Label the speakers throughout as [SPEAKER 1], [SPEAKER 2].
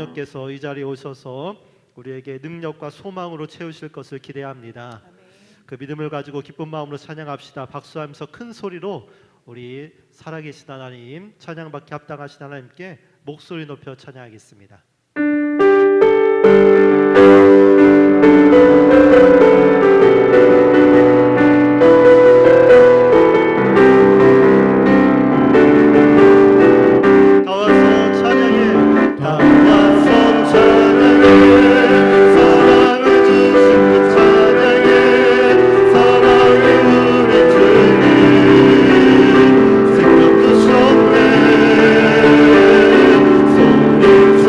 [SPEAKER 1] 성령께서 이 자리에 오셔서 우리에게 능력과 소망으로 채우실 것을 기대합니다. 그 믿음을 가지고 기쁜 마음으로 찬양합시다. 박수하면서 큰 소리로 우리 살아계신 하나님, 찬양받기 합당하신 하나님께 목소리 높여 찬양하겠습니다.
[SPEAKER 2] 생각 그 손에 손을 손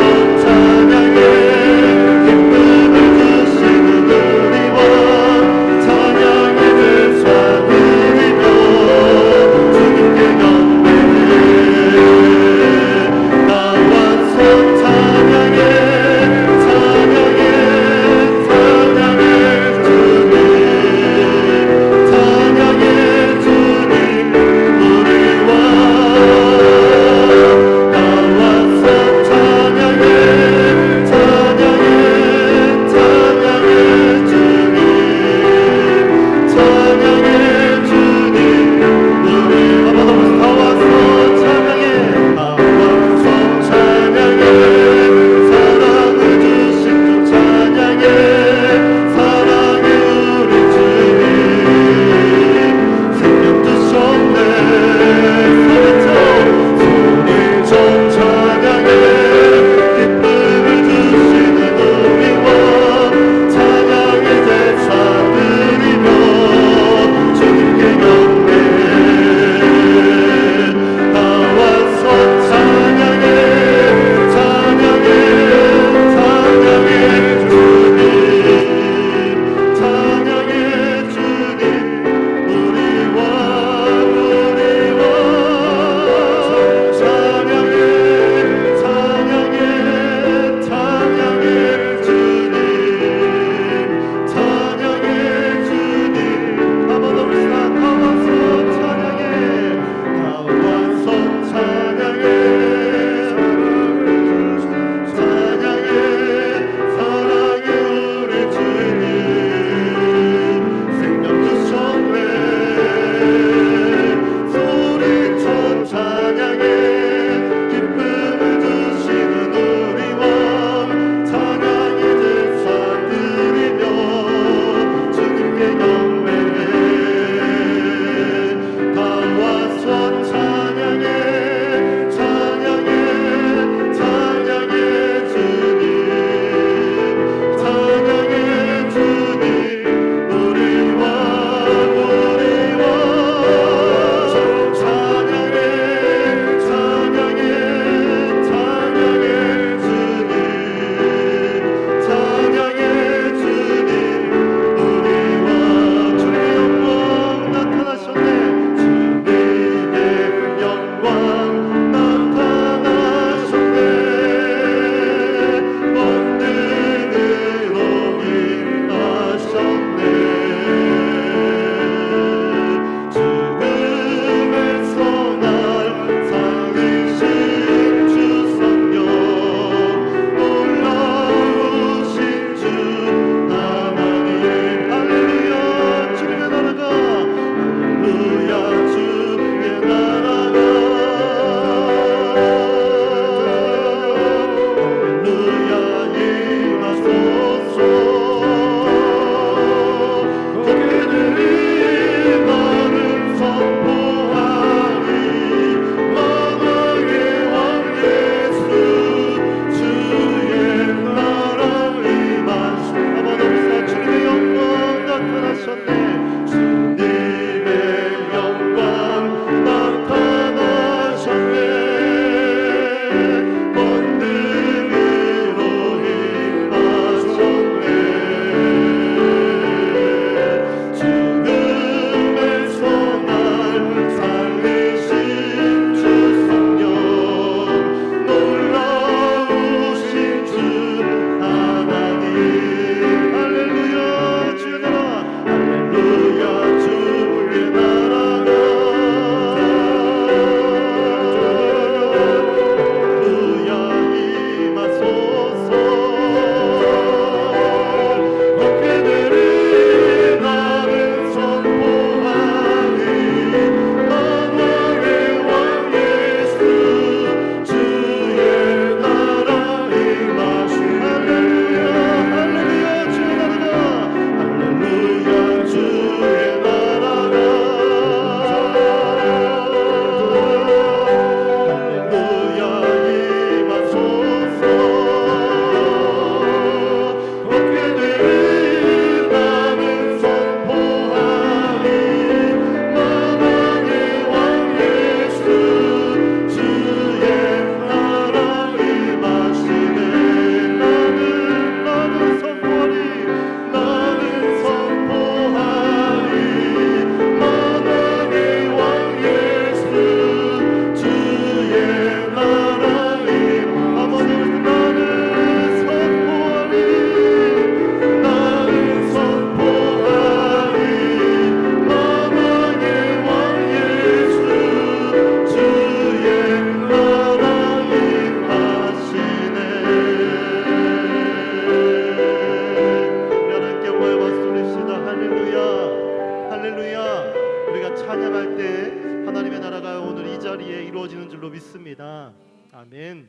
[SPEAKER 1] 주시는 줄로 믿습니다. 아멘.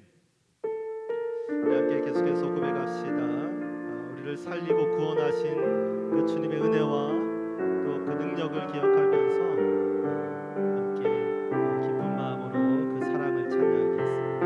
[SPEAKER 1] 우리 함께 계속해서 고백합시다. 우리를 살리고 구원하신 그 주님의 은혜와 또 그 능력을 기억하면서 함께 기쁜 마음으로 그 사랑을 찬양하겠습니다.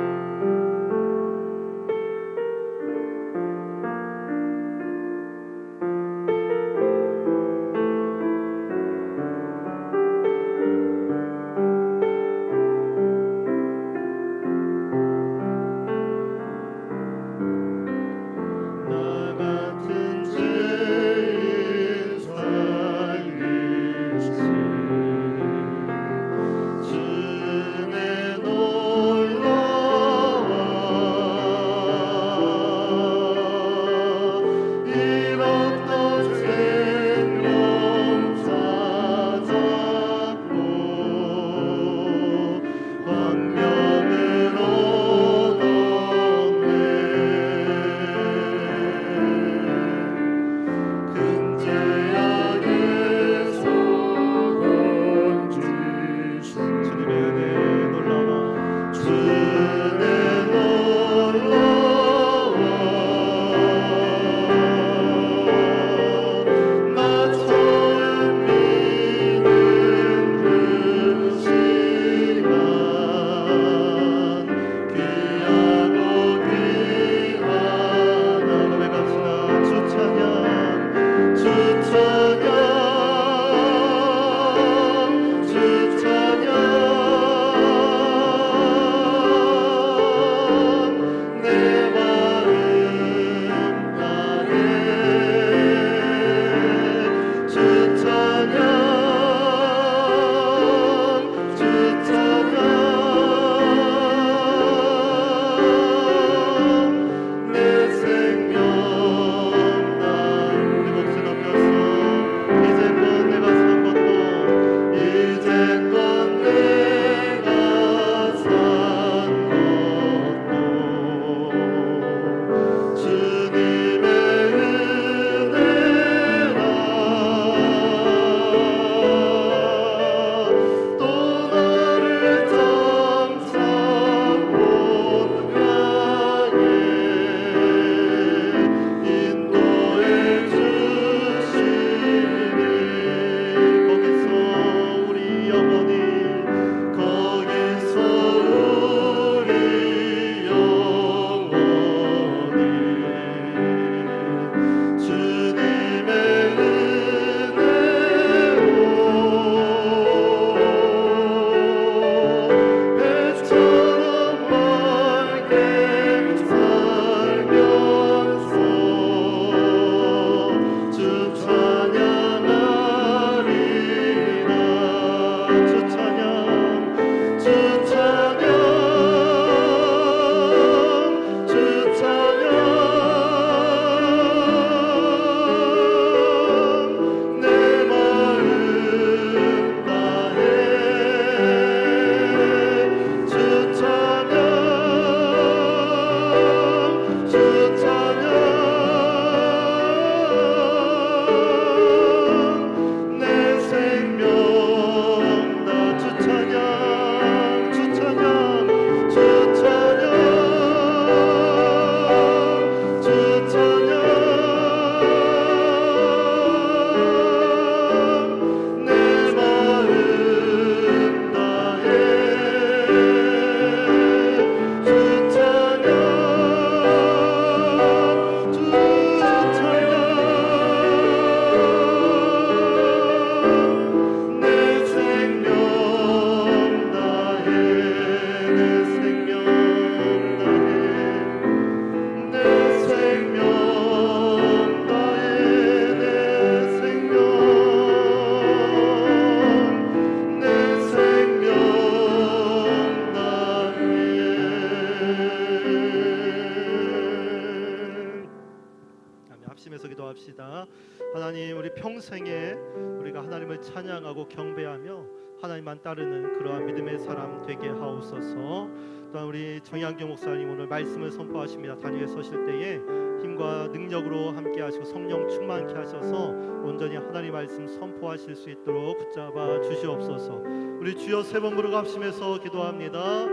[SPEAKER 1] 기도합시다. 하나님, 우리 평생에 우리가 하나님을 찬양하고 경배하며 하나님만 따르는 그러한 믿음의 사람 되게 하옵소서. 또한 우리 정양경 목사님 오늘 말씀을 선포하십니다. 다리 위에 서실 때에 힘과 능력으로 함께 하시고 성령 충만케 하셔서 온전히 하나님 말씀 선포하실 수 있도록 붙잡아 주시옵소서. 우리 주여 세 번 부르고 합심해서 기도합니다.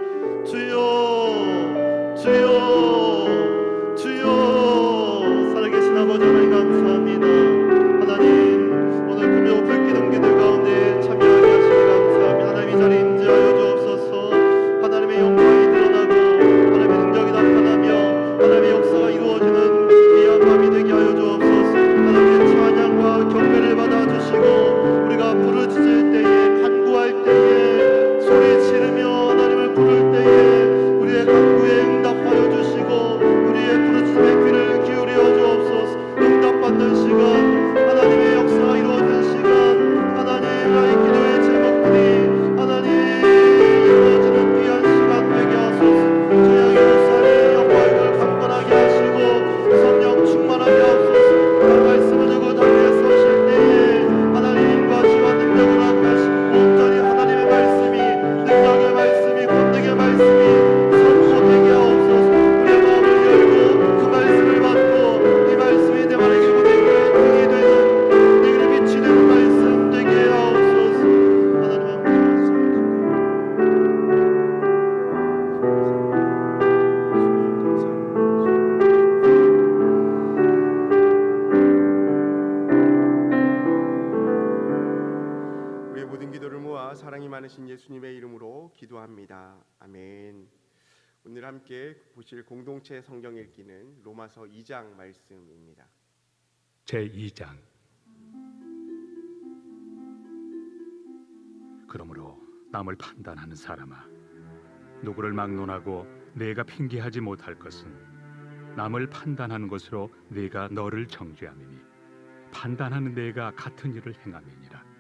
[SPEAKER 1] 주여 주여 주여. 살아계신 아버지 하나님 감사합니다. 하나님 오늘 금요 불기둥 기도 가운데 참여하게 하시니 감사합니다. 하나님 이 자리에 임재하여 주옵소서. 하나님의 영광이 드러나고 하나님의 능력이 나타나며 하나님의 역사가 이루어지는 귀한 밤이 되게 하여 주옵소서. 하나님의 찬양과 경배를 받아주시고 우리가 부르짖을 때에 간구할 때에 소리 지르며 하나님을 부를 때에 우리의 간구에 응답하여 주시고 우리의 부르짖음의 귀를 기울여 주옵소서. 응답받는 시간, 하나님의 역사가 이루어지는 시간, 하나님 나의 기도의 제목들이 하나님 이루어지는 귀한 시간 되게 하소서. 주의 예루살렘 영광을 강건하게 하시고 성령 충만하게 하소서. 그 말씀을 들고 자리에 서실 때에 하나님과 주와 능력을 합하시고 온전히 하나님의 말씀이 능력의 말씀이 권능의 말씀이 선포되게 하옵소서. 우리의 마음을 열고 그 말씀을 받고 이 말씀이 내 말에게 내게 등이 되는 내게 빛이 되는 말씀 되게 하옵소서. 하나님
[SPEAKER 2] 우리의 모든 기도를 모아 사랑이 많으신 예수님의 이름으로 기도합니다. 아멘. 오늘 함께 보실 공동체 성경 읽기는 로마서 2장 말씀입니다.
[SPEAKER 3] 제2장. 그러므로 남을 판단하는 사람아, 누구를 막론하고 내가 핑계하지 못할 것은 남을 판단하는 것으로 네가 너를 정죄함이니 판단하는 내가 같은 일을 행함이니라.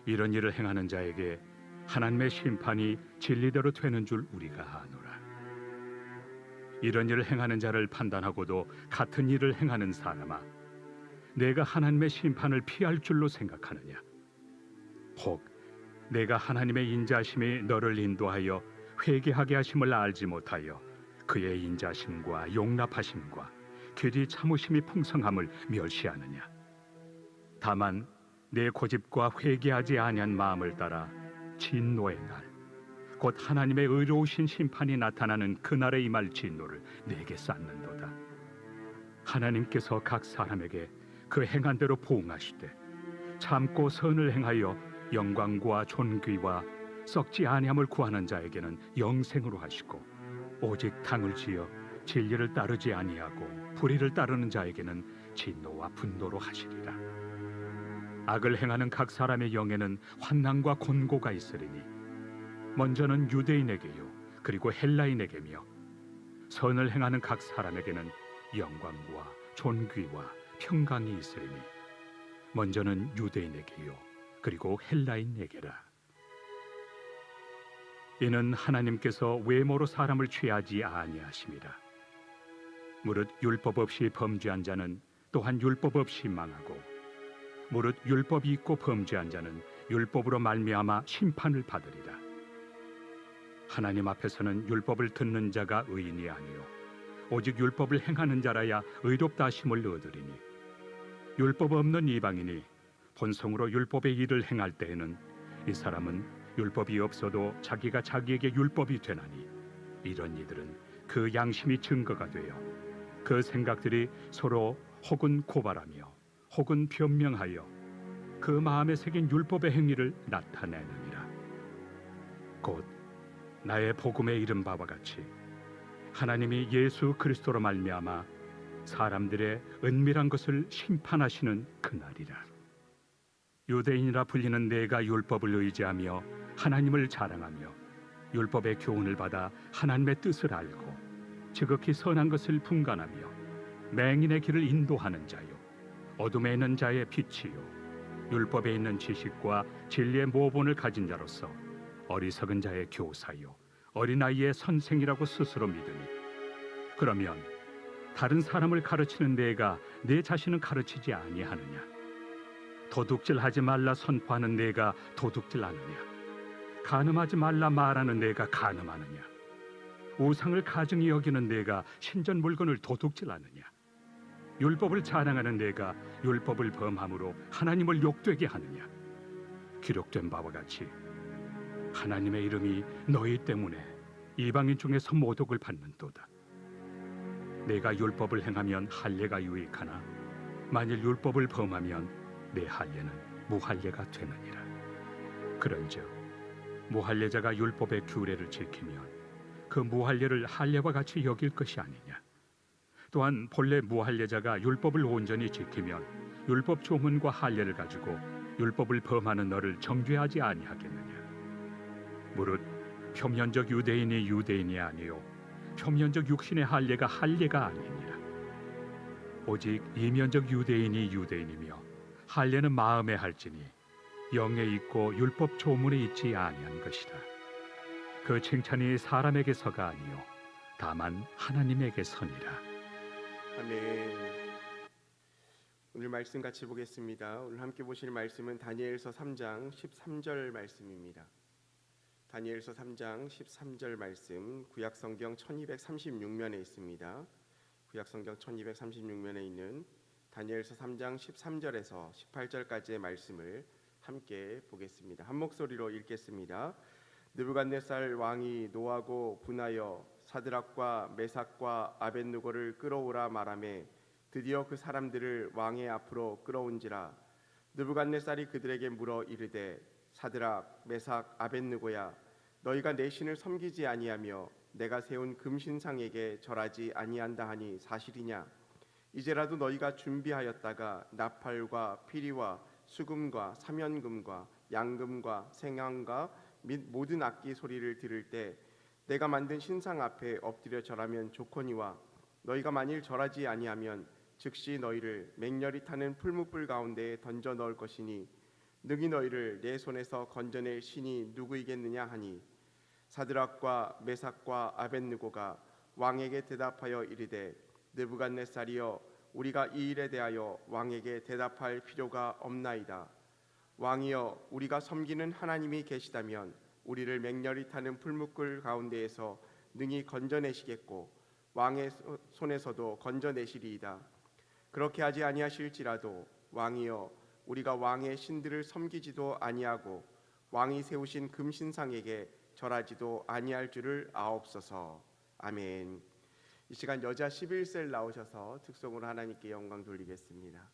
[SPEAKER 3] 이런 일을 행하는 자에게 하나님의 심판이 진리대로 되는 줄 우리가 아노라. 이런 일을 행하는 자를 판단하고도 같은 일을 행하는 사람아, 내가 하나님의 심판을 피할 줄로 생각하느냐? 혹 내가 하나님의 인자심이 너를 인도하여 회개하게 하심을 알지 못하여 그의 인자심과 용납하심과 길이 참으심이 풍성함을 멸시하느냐? 다만 내 고집과 회개하지 아니한 마음을 따라 진노의 날, 곧 하나님의 의로우신 심판이 나타나는 그날에 임할 진노를 내게 쌓는도다. 하나님께서 각 사람에게 그 행한 대로 보응하시되 참고 선을 행하여 영광과 존귀와 썩지 아니함을 구하는 자에게는 영생으로 하시고, 오직 당을 지어 진리를 따르지 아니하고 불의를 따르는 자에게는 진노와 분노로 하시리라. 악을 행하는 각 사람의 영에는 환난과 곤고가 있으리니 먼저는 유대인에게요 그리고 헬라인에게며, 선을 행하는 각 사람에게는 영광과 존귀와 평강이 있으리니 먼저는 유대인에게요 그리고 헬라인에게라. 이는 하나님께서 외모로 사람을 취하지 아니하심이라. 무릇 율법 없이 범죄한 자는 또한 율법 없이 망하고, 무릇 율법이 있고 범죄한 자는 율법으로 말미암아 심판을 받으리라. 하나님 앞에서는 율법을 듣는 자가 의인이 아니요 오직 율법을 행하는 자라야 의롭다 하심을 얻으리니, 율법 없는 이방인이 본성으로 율법의 일을 행할 때에는 이 사람은 율법이 없어도 자기가 자기에게 율법이 되나니, 이런 이들은 그 양심이 증거가 되어 그 생각들이 서로 혹은 고발하며 혹은 변명하여 그 마음에 새긴 율법의 행위를 나타내느니라. 곧 나의 복음에 이른 바와 같이 하나님이 예수 그리스도로 말미암아 사람들의 은밀한 것을 심판하시는 그날이라. 유대인이라 불리는 내가 율법을 의지하며 하나님을 자랑하며 율법의 교훈을 받아 하나님의 뜻을 알고 지극히 선한 것을 분간하며 맹인의 길을 인도하는 자요, 어둠에 있는 자의 빛이요, 율법에 있는 지식과 진리의 모본을 가진 자로서 어리석은 자의 교사요 어린아이의 선생이라고 스스로 믿으니, 그러면 다른 사람을 가르치는 내가 내 자신을 가르치지 아니하느냐? 도둑질하지 말라 선포하는 내가 도둑질하느냐? 간음하지 말라 말하는 내가 간음하느냐? 우상을 가증히 여기는 내가 신전 물건을 도둑질하느냐? 율법을 자랑하는 내가 율법을 범함으로 하나님을 욕되게 하느냐? 기록된 바와 같이 하나님의 이름이 너희 때문에 이방인 중에서 모독을 받는도다. 내가 율법을 행하면 할례가 유익하나 만일 율법을 범하면 내 할례는 무할례가 되느니라. 그런즉 무할례자가 율법의 규례를 지키면 그 무할례를 할례와 같이 여길 것이 아니냐. 또한 본래 무할례자가 율법을 온전히 지키면 율법 조문과 할례를 가지고 율법을 범하는 너를 정죄하지 아니하겠느냐. 무릇 표면적 유대인이 유대인이 아니요 표면적 육신의 할례가 할례가 아니니라. 오직 이면적 유대인이 유대인이며 할례는 마음에 할지니 영에 있고 율법 조문에 있지 아니한 것이다. 그 칭찬이 사람에게서가 아니요 다만 하나님에게서니라.
[SPEAKER 2] 아멘. 오늘 말씀 같이 보겠습니다. 오늘 함께 보실 말씀은 다니엘서 3장 13절 말씀입니다. 다니엘서 3장 13절 말씀 구약성경 1236면에 있습니다. 구약성경 1236면에 있는 다니엘서 3장 13절에서 18절까지의 말씀을 함께 보겠습니다. 한 목소리로 읽겠습니다. 느부갓네살 왕이 노하고 분하여 사드락과 메삭과 아벳느고를 끌어오라 말하매 드디어 그 사람들을 왕의 앞으로 끌어온지라. 느부갓네살이 그들에게 물어 이르되 사드락 메삭 아벳느고야 너희가 내 신을 섬기지 아니하며 내가 세운 금신상에게 절하지 아니한다 하니 사실이냐. 이제라도 너희가 준비하였다가 나팔과 피리와 수금과 사면금과 양금과 생향과 및 모든 악기 소리를 들을 때 내가 만든 신상 앞에 엎드려 절하면 좋거니와 너희가 만일 절하지 아니하면 즉시 너희를 맹렬히 타는 풀무불 가운데에 던져 넣을 것이니 능히 너희를 내 손에서 건져낼 신이 누구이겠느냐 하니 사드락과 메삭과 아벳느고가 왕에게 대답하여 이르되 느부갓네살이여 우리가 이 일에 대하여 왕에게 대답할 필요가 없나이다. 왕이여 우리가 섬기는 하나님이 계시다면 우리를 맹렬히 타는 풀무불 가운데에서 능히 건져내시겠고 왕의 손에서도 건져내시리이다. 그렇게 하지 아니하실지라도 왕이여 우리가 왕의 신들을 섬기지도 아니하고 왕이 세우신 금신상에게 절하지도 아니할 줄을 아옵소서. 아멘. 이 시간 여자 11셀 나오셔서 특송으로 하나님께 영광 돌리겠습니다.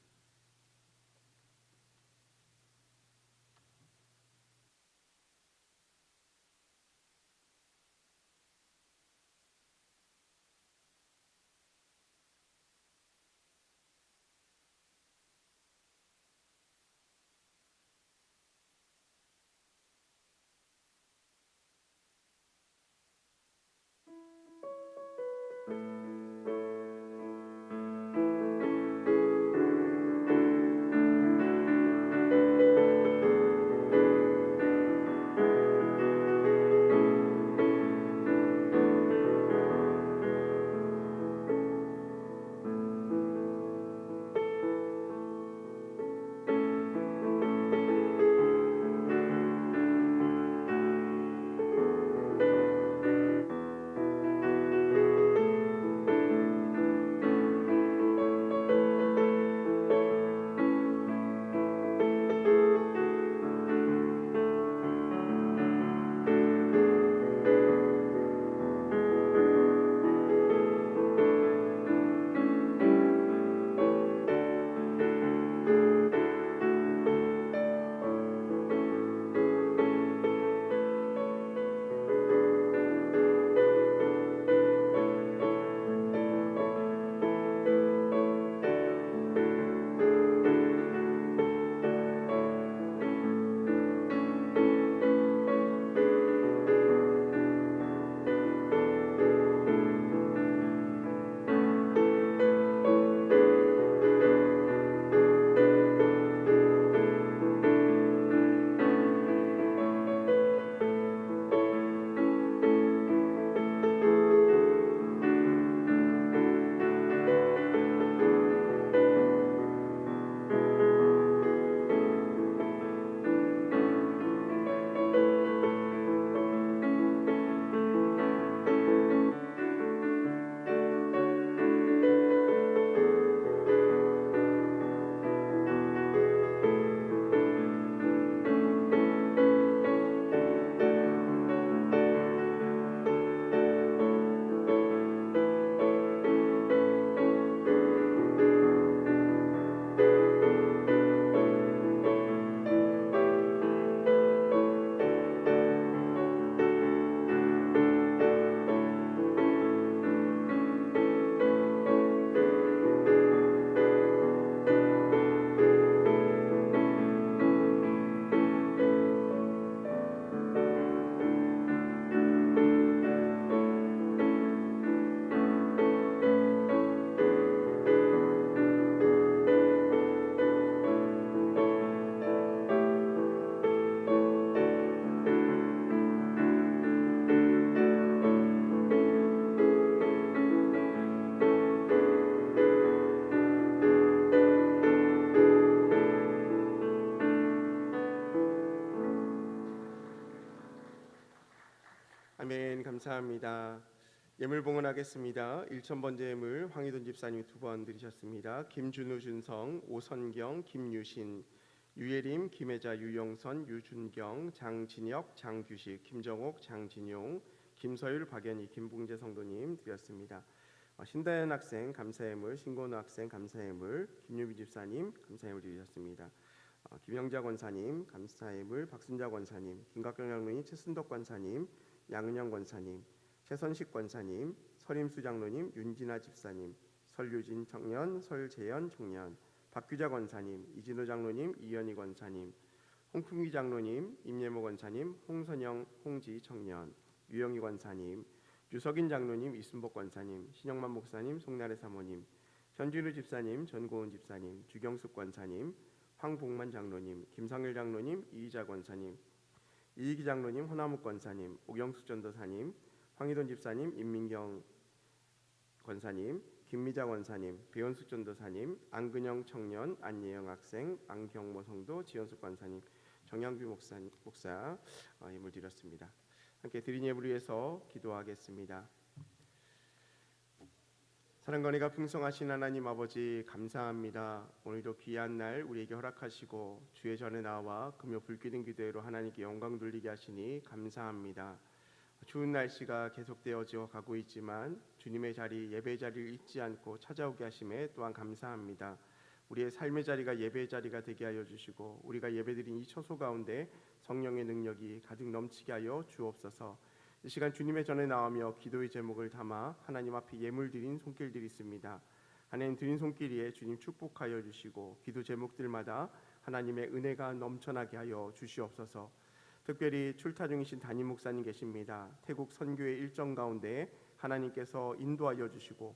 [SPEAKER 2] 감사합니다. 예물 봉헌하겠습니다. 1,000번째 예물 황희돈 집사님이 2번 드리셨습니다. 김준우, 준성, 오선경, 김유신, 유예림, 김혜자, 유영선, 유준경, 장진혁, 장규식, 김정옥, 장진용, 김서율, 박연희, 김봉재 성도님 드렸습니다. 신다현 학생 감사예물, 신건우 학생 감사예물, 김유비 집사님 감사예물 드리셨습니다. 김영자 권사님 감사예물, 박순자 권사님, 김각경 장로님, 최순덕 권사님, 양은영 권사님, 최선식 권사님, 설임수 장로님, 윤진아 집사님, 설유진 청년, 설재현 청년, 박규자 권사님, 이진호 장로님, 이현희 권사님, 홍풍기 장로님, 임예모 권사님, 홍선영, 홍지 청년, 유영희 권사님, 유석인 장로님, 이순복 권사님, 신영만 목사님, 송나래 사모님, 현진우 집사님, 전고은 집사님, 주경숙 권사님, 황복만 장로님, 김상일 장로님, 이희자 권사님, 이희기 장로님, 호나무 권사님, 오경숙 전도사님, 황희돈 집사님, 임민경 권사님, 김미자 권사님, 배원숙 전도사님, 안근영 청년, 안예영 학생, 안경모 성도, 지현숙 권사님, 정양규 목사 예물 드렸습니다. 함께 드린 예물을 위해서 기도하겠습니다. 사랑과 은혜가 풍성하신 하나님 아버지 감사합니다. 오늘도 귀한 날 우리에게 허락하시고 주의 전에 나와 금요 불기둥 기도회로 하나님께 영광 돌리게 하시니 감사합니다. 추운 날씨가 계속되어져 가고 있지만 주님의 자리, 예배 자리를 잊지 않고 찾아오게 하심에 또한 감사합니다. 우리의 삶의 자리가 예배의 자리가 되게 하여 주시고 우리가 예배드린 이 처소 가운데 성령의 능력이 가득 넘치게 하여 주옵소서. 이 시간 주님의 전에 나오며 기도의 제목을 담아 하나님 앞에 예물 드린 손길들이 있습니다. 하나님 드린 손길 위에 주님 축복하여 주시고 기도 제목들마다 하나님의 은혜가 넘쳐나게 하여 주시옵소서. 특별히 출타 중이신 담임 목사님 계십니다. 태국 선교의 일정 가운데 하나님께서 인도하여 주시고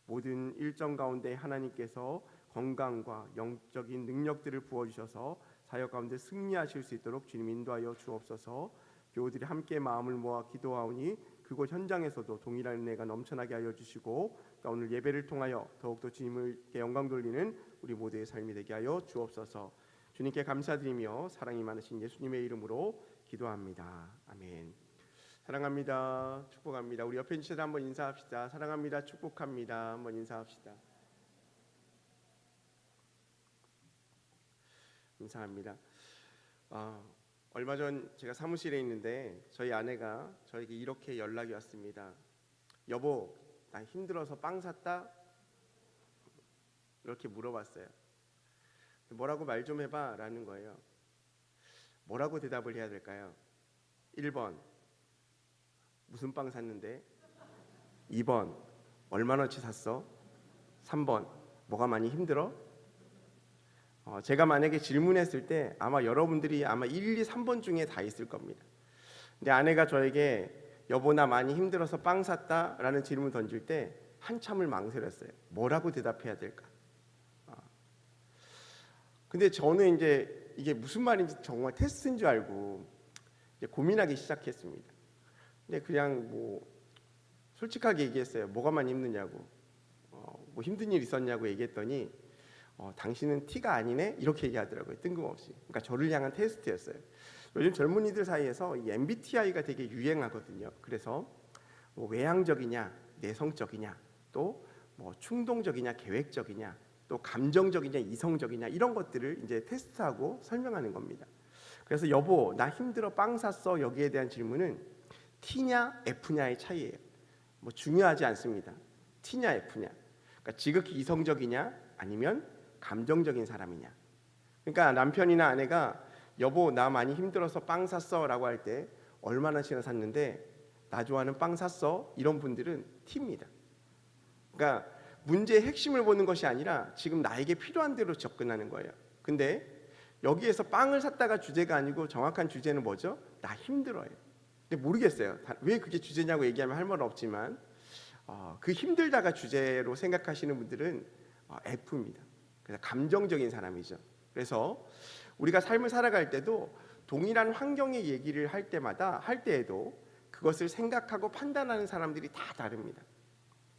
[SPEAKER 2] 모든 일정 가운데 하나님께서 건강과 영적인 능력들을 부어주셔서 사역 가운데 승리하실 수 있도록 주님 인도하여 주옵소서. 교우들이 함께 마음을 모아 기도하오니 그곳 현장에서도 동일한 은혜가 넘쳐나게 하여 주시고 또 오늘 예배를 통하여 더욱더 주님께 영광 돌리는 우리 모두의 삶이 되게 하여 주옵소서. 주님께 감사드리며 사랑이 많으신 예수님의 이름으로 기도합니다. 아멘. 사랑합니다. 축복합니다. 우리 옆에 주셔서 한번 인사합시다. 사랑합니다. 축복합니다. 한번 인사합시다. 감사합니다. 얼마 전 제가 사무실에 있는데 저희 아내가 저에게 이렇게 연락이 왔습니다. 여보, 나 힘들어서 빵 샀다? 이렇게 물어봤어요. 뭐라고 말 좀 해봐 라는 거예요. 뭐라고 대답을 해야 될까요? 1번 무슨 빵 샀는데? 2번 얼마나치 샀어? 3번 뭐가 많이 힘들어? 제가 만약에 질문했을 때 아마 여러분들이 아마 1, 2, 3번 중에 다 있을 겁니다. 근데 아내가 저에게 여보 나 많이 힘들어서 빵 샀다 라는 질문 던질 때 한참을 망설였어요. 뭐라고 대답해야 될까? 근데 저는 이제 이게 무슨 말인지 정말 테스트인 줄 알고 이제 고민하기 시작했습니다. 근데 그냥 뭐 솔직하게 얘기했어요. 뭐가 많이 힘드냐고, 뭐 힘든 일 있었냐고 얘기했더니 당신은 T가 아니네 이렇게 얘기하더라고요. 뜬금없이. 그러니까 저를 향한 테스트였어요. 요즘 젊은이들 사이에서 이 MBTI가 되게 유행하거든요. 그래서 뭐 외향적이냐, 내성적이냐, 또 뭐 충동적이냐, 계획적이냐, 또 감정적이냐, 이성적이냐 이런 것들을 이제 테스트하고 설명하는 겁니다. 그래서 여보 나 힘들어 빵 샀어 여기에 대한 질문은 T냐 F냐의 차이예요. 뭐 중요하지 않습니다. T냐 F냐. 그러니까 지극히 이성적이냐 아니면 감정적인 사람이냐. 그러니까 남편이나 아내가 여보 나 많이 힘들어서 빵 샀어 라고 할 때 얼마나씩이나 샀는데 나 좋아하는 빵 샀어 이런 분들은 T입니다. 그러니까 문제의 핵심을 보는 것이 아니라 지금 나에게 필요한 대로 접근하는 거예요. 근데 여기에서 빵을 샀다가 주제가 아니고 정확한 주제는 뭐죠? 나 힘들어요. 근데 모르겠어요. 왜 그게 주제냐고 얘기하면 할 말 없지만 그 힘들다가 주제로 생각하시는 분들은 F입니다. 그래서 감정적인 사람이죠. 그래서 우리가 삶을 살아갈 때도 동일한 환경의 얘기를 할 때에도 그것을 생각하고 판단하는 사람들이 다 다릅니다.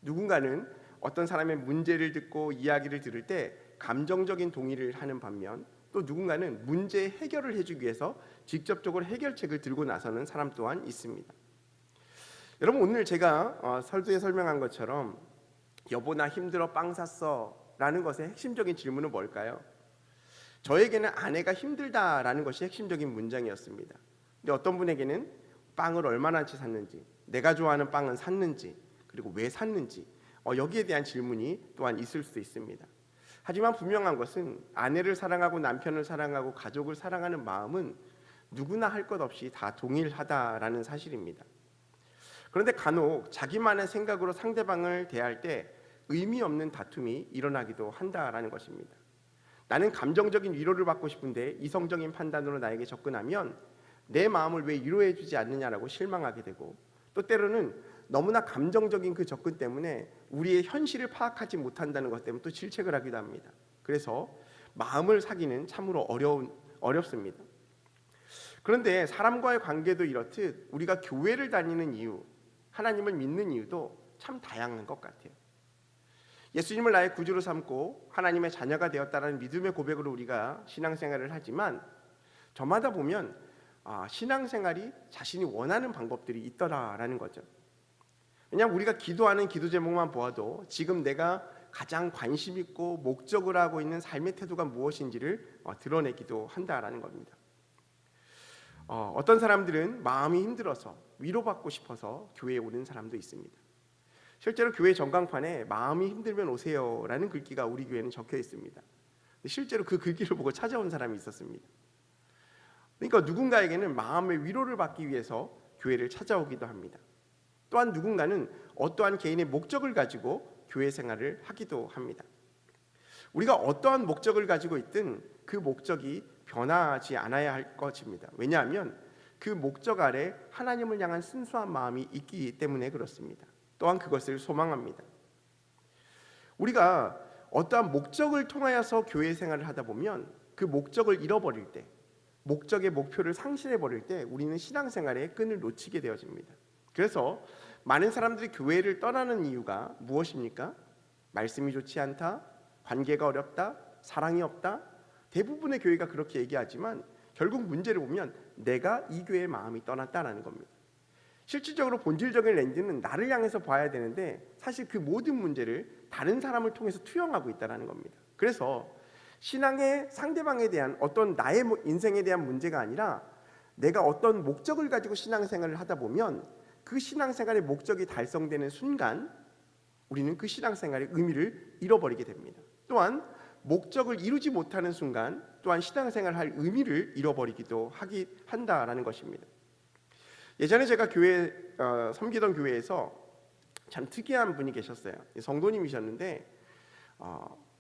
[SPEAKER 2] 누군가는 어떤 사람의 문제를 듣고 이야기를 들을 때 감정적인 동의를 하는 반면 또 누군가는 문제 해결을 해주기 위해서 직접적으로 해결책을 들고 나서는 사람 또한 있습니다. 여러분, 오늘 제가 설두에 설명한 것처럼 여보 나 힘들어 빵 샀어 라는 것의 핵심적인 질문은 뭘까요? 저에게는 아내가 힘들다라는 것이 핵심적인 문장이었습니다. 근데 어떤 분에게는 빵을 얼마나치 샀는지, 내가 좋아하는 빵은 샀는지, 그리고 왜 샀는지 여기에 대한 질문이 또한 있을 수도 있습니다. 하지만 분명한 것은 아내를 사랑하고 남편을 사랑하고 가족을 사랑하는 마음은 누구나 할 것 없이 다 동일하다라는 사실입니다. 그런데 간혹 자기만의 생각으로 상대방을 대할 때 의미 없는 다툼이 일어나기도 한다라는 것입니다. 나는 감정적인 위로를 받고 싶은데 이성적인 판단으로 나에게 접근하면 내 마음을 왜 위로해 주지 않느냐라고 실망하게 되고, 또 때로는 너무나 감정적인 그 접근 때문에 우리의 현실을 파악하지 못한다는 것 때문에 또 질책을 하기도 합니다. 그래서 마음을 사기는 참으로 어렵습니다. 그런데 사람과의 관계도 이렇듯 우리가 교회를 다니는 이유, 하나님을 믿는 이유도 참 다양한 것 같아요. 예수님을 나의 구주로 삼고 하나님의 자녀가 되었다는 믿음의 고백으로 우리가 신앙생활을 하지만 저마다 보면 신앙생활이 자신이 원하는 방법들이 있더라라는 거죠. 왜냐하면 우리가 기도하는 기도 제목만 보아도 지금 내가 가장 관심 있고 목적을 하고 있는 삶의 태도가 무엇인지를 드러내기도 한다라는 겁니다. 어떤 사람들은 마음이 힘들어서 위로받고 싶어서 교회에 오는 사람도 있습니다. 실제로 교회 전광판에 마음이 힘들면 오세요라는 글귀가 우리 교회는 적혀 있습니다. 실제로 그 글귀를 보고 찾아온 사람이 있었습니다. 그러니까 누군가에게는 마음의 위로를 받기 위해서 교회를 찾아오기도 합니다. 또한 누군가는 어떠한 개인의 목적을 가지고 교회 생활을 하기도 합니다. 우리가 어떠한 목적을 가지고 있든 그 목적이 변하지 않아야 할 것입니다. 왜냐하면 그 목적 아래 하나님을 향한 순수한 마음이 있기 때문에 그렇습니다. 또한 그것을 소망합니다. 우리가 어떠한 목적을 통하여서 교회 생활을 하다 보면 그 목적을 잃어버릴 때, 목적의 목표를 상실해버릴 때 우리는 신앙생활의 끈을 놓치게 되어집니다. 그래서 많은 사람들이 교회를 떠나는 이유가 무엇입니까? 말씀이 좋지 않다, 관계가 어렵다, 사랑이 없다. 대부분의 교회가 그렇게 얘기하지만 결국 문제를 보면 내가 이 교회의 마음이 떠났다라는 겁니다. 실질적으로 본질적인 렌즈는 나를 향해서 봐야 되는데 사실 그 모든 문제를 다른 사람을 통해서 투영하고 있다는 겁니다. 그래서 신앙의 상대방에 대한 어떤 나의 인생에 대한 문제가 아니라 내가 어떤 목적을 가지고 신앙생활을 하다 보면 그 신앙생활의 목적이 달성되는 순간 우리는 그 신앙생활의 의미를 잃어버리게 됩니다. 또한 목적을 이루지 못하는 순간 또한 신앙생활을 할 의미를 잃어버리기도 한다라는 것입니다. 예전에 제가 교회 섬기던 교회에서 참 특이한 분이 계셨어요. 성도님이셨는데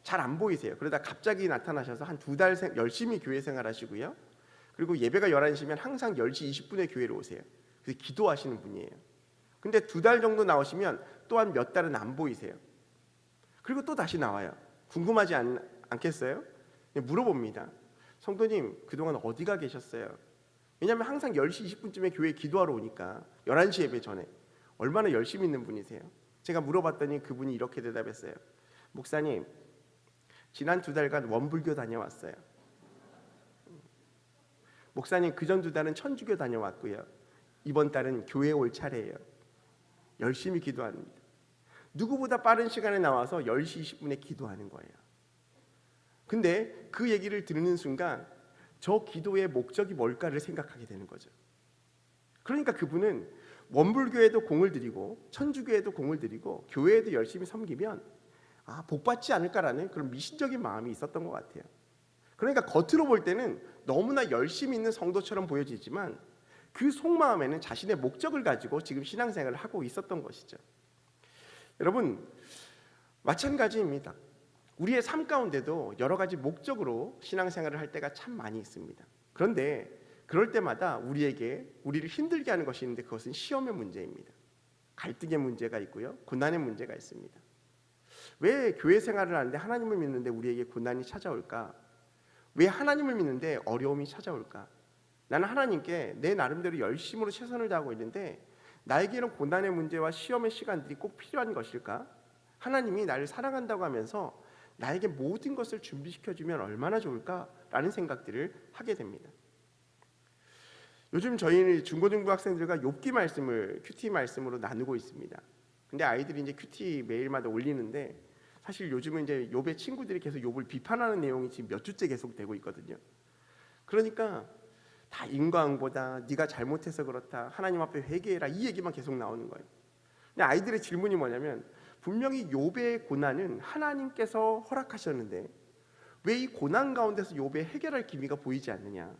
[SPEAKER 2] 잘 안 보이세요. 그러다 갑자기 나타나셔서 한 2달 열심히 교회 생활하시고요. 그리고 예배가 11시면 항상 10시 20분에 교회로 오세요. 그래서 기도하시는 분이에요. 근데 2달 정도 나오시면 또한 몇 달은 안 보이세요. 그리고 또 다시 나와요. 궁금하지 않겠어요? 물어봅니다. 성도님 그동안 어디가 계셨어요? 왜냐하면 항상 10시 20분쯤에 교회에 기도하러 오니까 11시 예배 전에 얼마나 열심히 있는 분이세요? 제가 물어봤더니 그분이 이렇게 대답했어요. 목사님 지난 2달간 원불교 다녀왔어요. 목사님 그전 2달은 천주교 다녀왔고요. 이번 달은 교회에 올 차례예요. 열심히 기도합니다. 누구보다 빠른 시간에 나와서 10시 20분에 기도하는 거예요. 근데 그 얘기를 듣는 순간 저 기도의 목적이 뭘까를 생각하게 되는 거죠. 그러니까 그분은 원불교에도 공을 들이고 천주교에도 공을 들이고 교회에도 열심히 섬기면 복받지 않을까라는 그런 미신적인 마음이 있었던 것 같아요. 그러니까 겉으로 볼 때는 너무나 열심히 있는 성도처럼 보여지지만 그 속마음에는 자신의 목적을 가지고 지금 신앙생활을 하고 있었던 것이죠. 여러분 마찬가지입니다. 우리의 삶 가운데도 여러 가지 목적으로 신앙생활을 할 때가 참 많이 있습니다. 그런데 그럴 때마다 우리를 힘들게 하는 것이 있는데 그것은 시험의 문제입니다. 갈등의 문제가 있고요. 고난의 문제가 있습니다. 왜 교회 생활을 하는데 하나님을 믿는데 우리에게 고난이 찾아올까? 왜 하나님을 믿는데 어려움이 찾아올까? 나는 하나님께 내 나름대로 열심으로 최선을 다하고 있는데 나에게는 고난의 문제와 시험의 시간들이 꼭 필요한 것일까? 하나님이 나를 사랑한다고 하면서 나에게 모든 것을 준비시켜주면 얼마나 좋을까라는 생각들을 하게 됩니다. 요즘 저희는 중고등부 학생들과 욥기 말씀을 큐티 말씀으로 나누고 있습니다. 근데 아이들이 이제 큐티 매일마다 올리는데 사실 요즘은 이제 욥의 친구들이 계속 욥을 비판하는 내용이 지금 몇 주째 계속되고 있거든요. 그러니까 다 인과응보다, 네가 잘못해서 그렇다, 하나님 앞에 회개해라, 이 얘기만 계속 나오는 거예요. 근데 아이들의 질문이 뭐냐면, 분명히 욥의 고난은 하나님께서 허락하셨는데 왜 이 고난 가운데서 욥의 해결할 기미가 보이지 않느냐,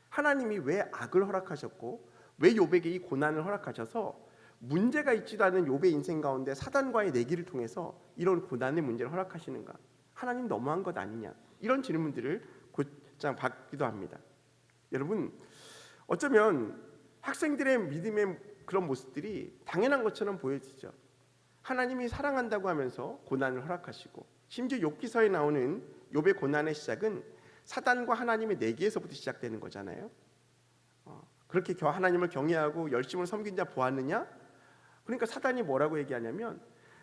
[SPEAKER 2] 하나님이 왜 악을 허락하셨고 왜 욥에게 이 고난을 허락하셔서 문제가 있지도 않은 욥의 인생 가운데 사단과의 내기를 통해서 이런 고난의 문제를 허락하시는가, 하나님 너무한 것 아니냐, 이런 질문들을 곧장 받기도 합니다. 여러분, 어쩌면 학생들의 믿음의 그런 모습들이 당연한 것처럼 보여지죠. 하나님이 사랑한다고 하면서 고난을 허락하시고, 심지어 욥기서에 나오는 욥의 고난의 시작은 사단과 하나님의 내기에서부터 시작되는 거잖아요. 그렇게 하나님을 경외하고 열심을 섬긴 자 보았느냐? 그러니까 사단이 뭐라고 얘기하냐면,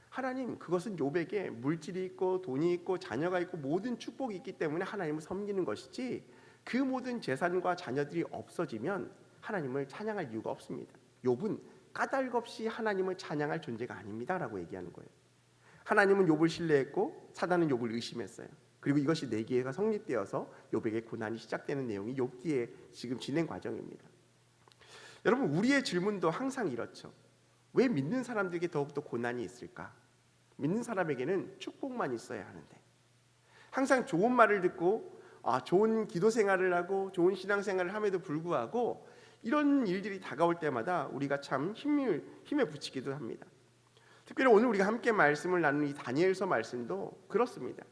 [SPEAKER 2] 하나님, 그것은 욥에게 물질이 있고 돈이 있고 자녀가 있고 모든 축복이 있기 때문에 하나님을 섬기는 것이지, 그 모든 재산과 자녀들이 없어지면 하나님을 찬양할 이유가 없습니다. 욥은 까닭없이 하나님을 찬양할 존재가 아닙니다 라고 얘기하는 거예요. 하나님은 욥을 신뢰했고 사단은 욥을 의심했어요. 그리고 이것이 내기가 성립되어서 욥에게 고난이 시작되는 내용이 욥기의 지금 진행 과정입니다. 여러분, 우리의 질문도 항상 이렇죠. 왜 믿는 사람들에게 더욱더 고난이 있을까? 믿는 사람에게는 축복만 있어야 하는데, 항상 좋은 말을 듣고 좋은 기도 생활을 하고 좋은 신앙 생활을 함에도 불구하고 이런 일들이 다가올 때마다 우리가 참 힘에 부치기도 합니다. 특별히 오늘 우리가 함께 말씀을 나누는 이 다니엘서 말씀도 그렇습니다.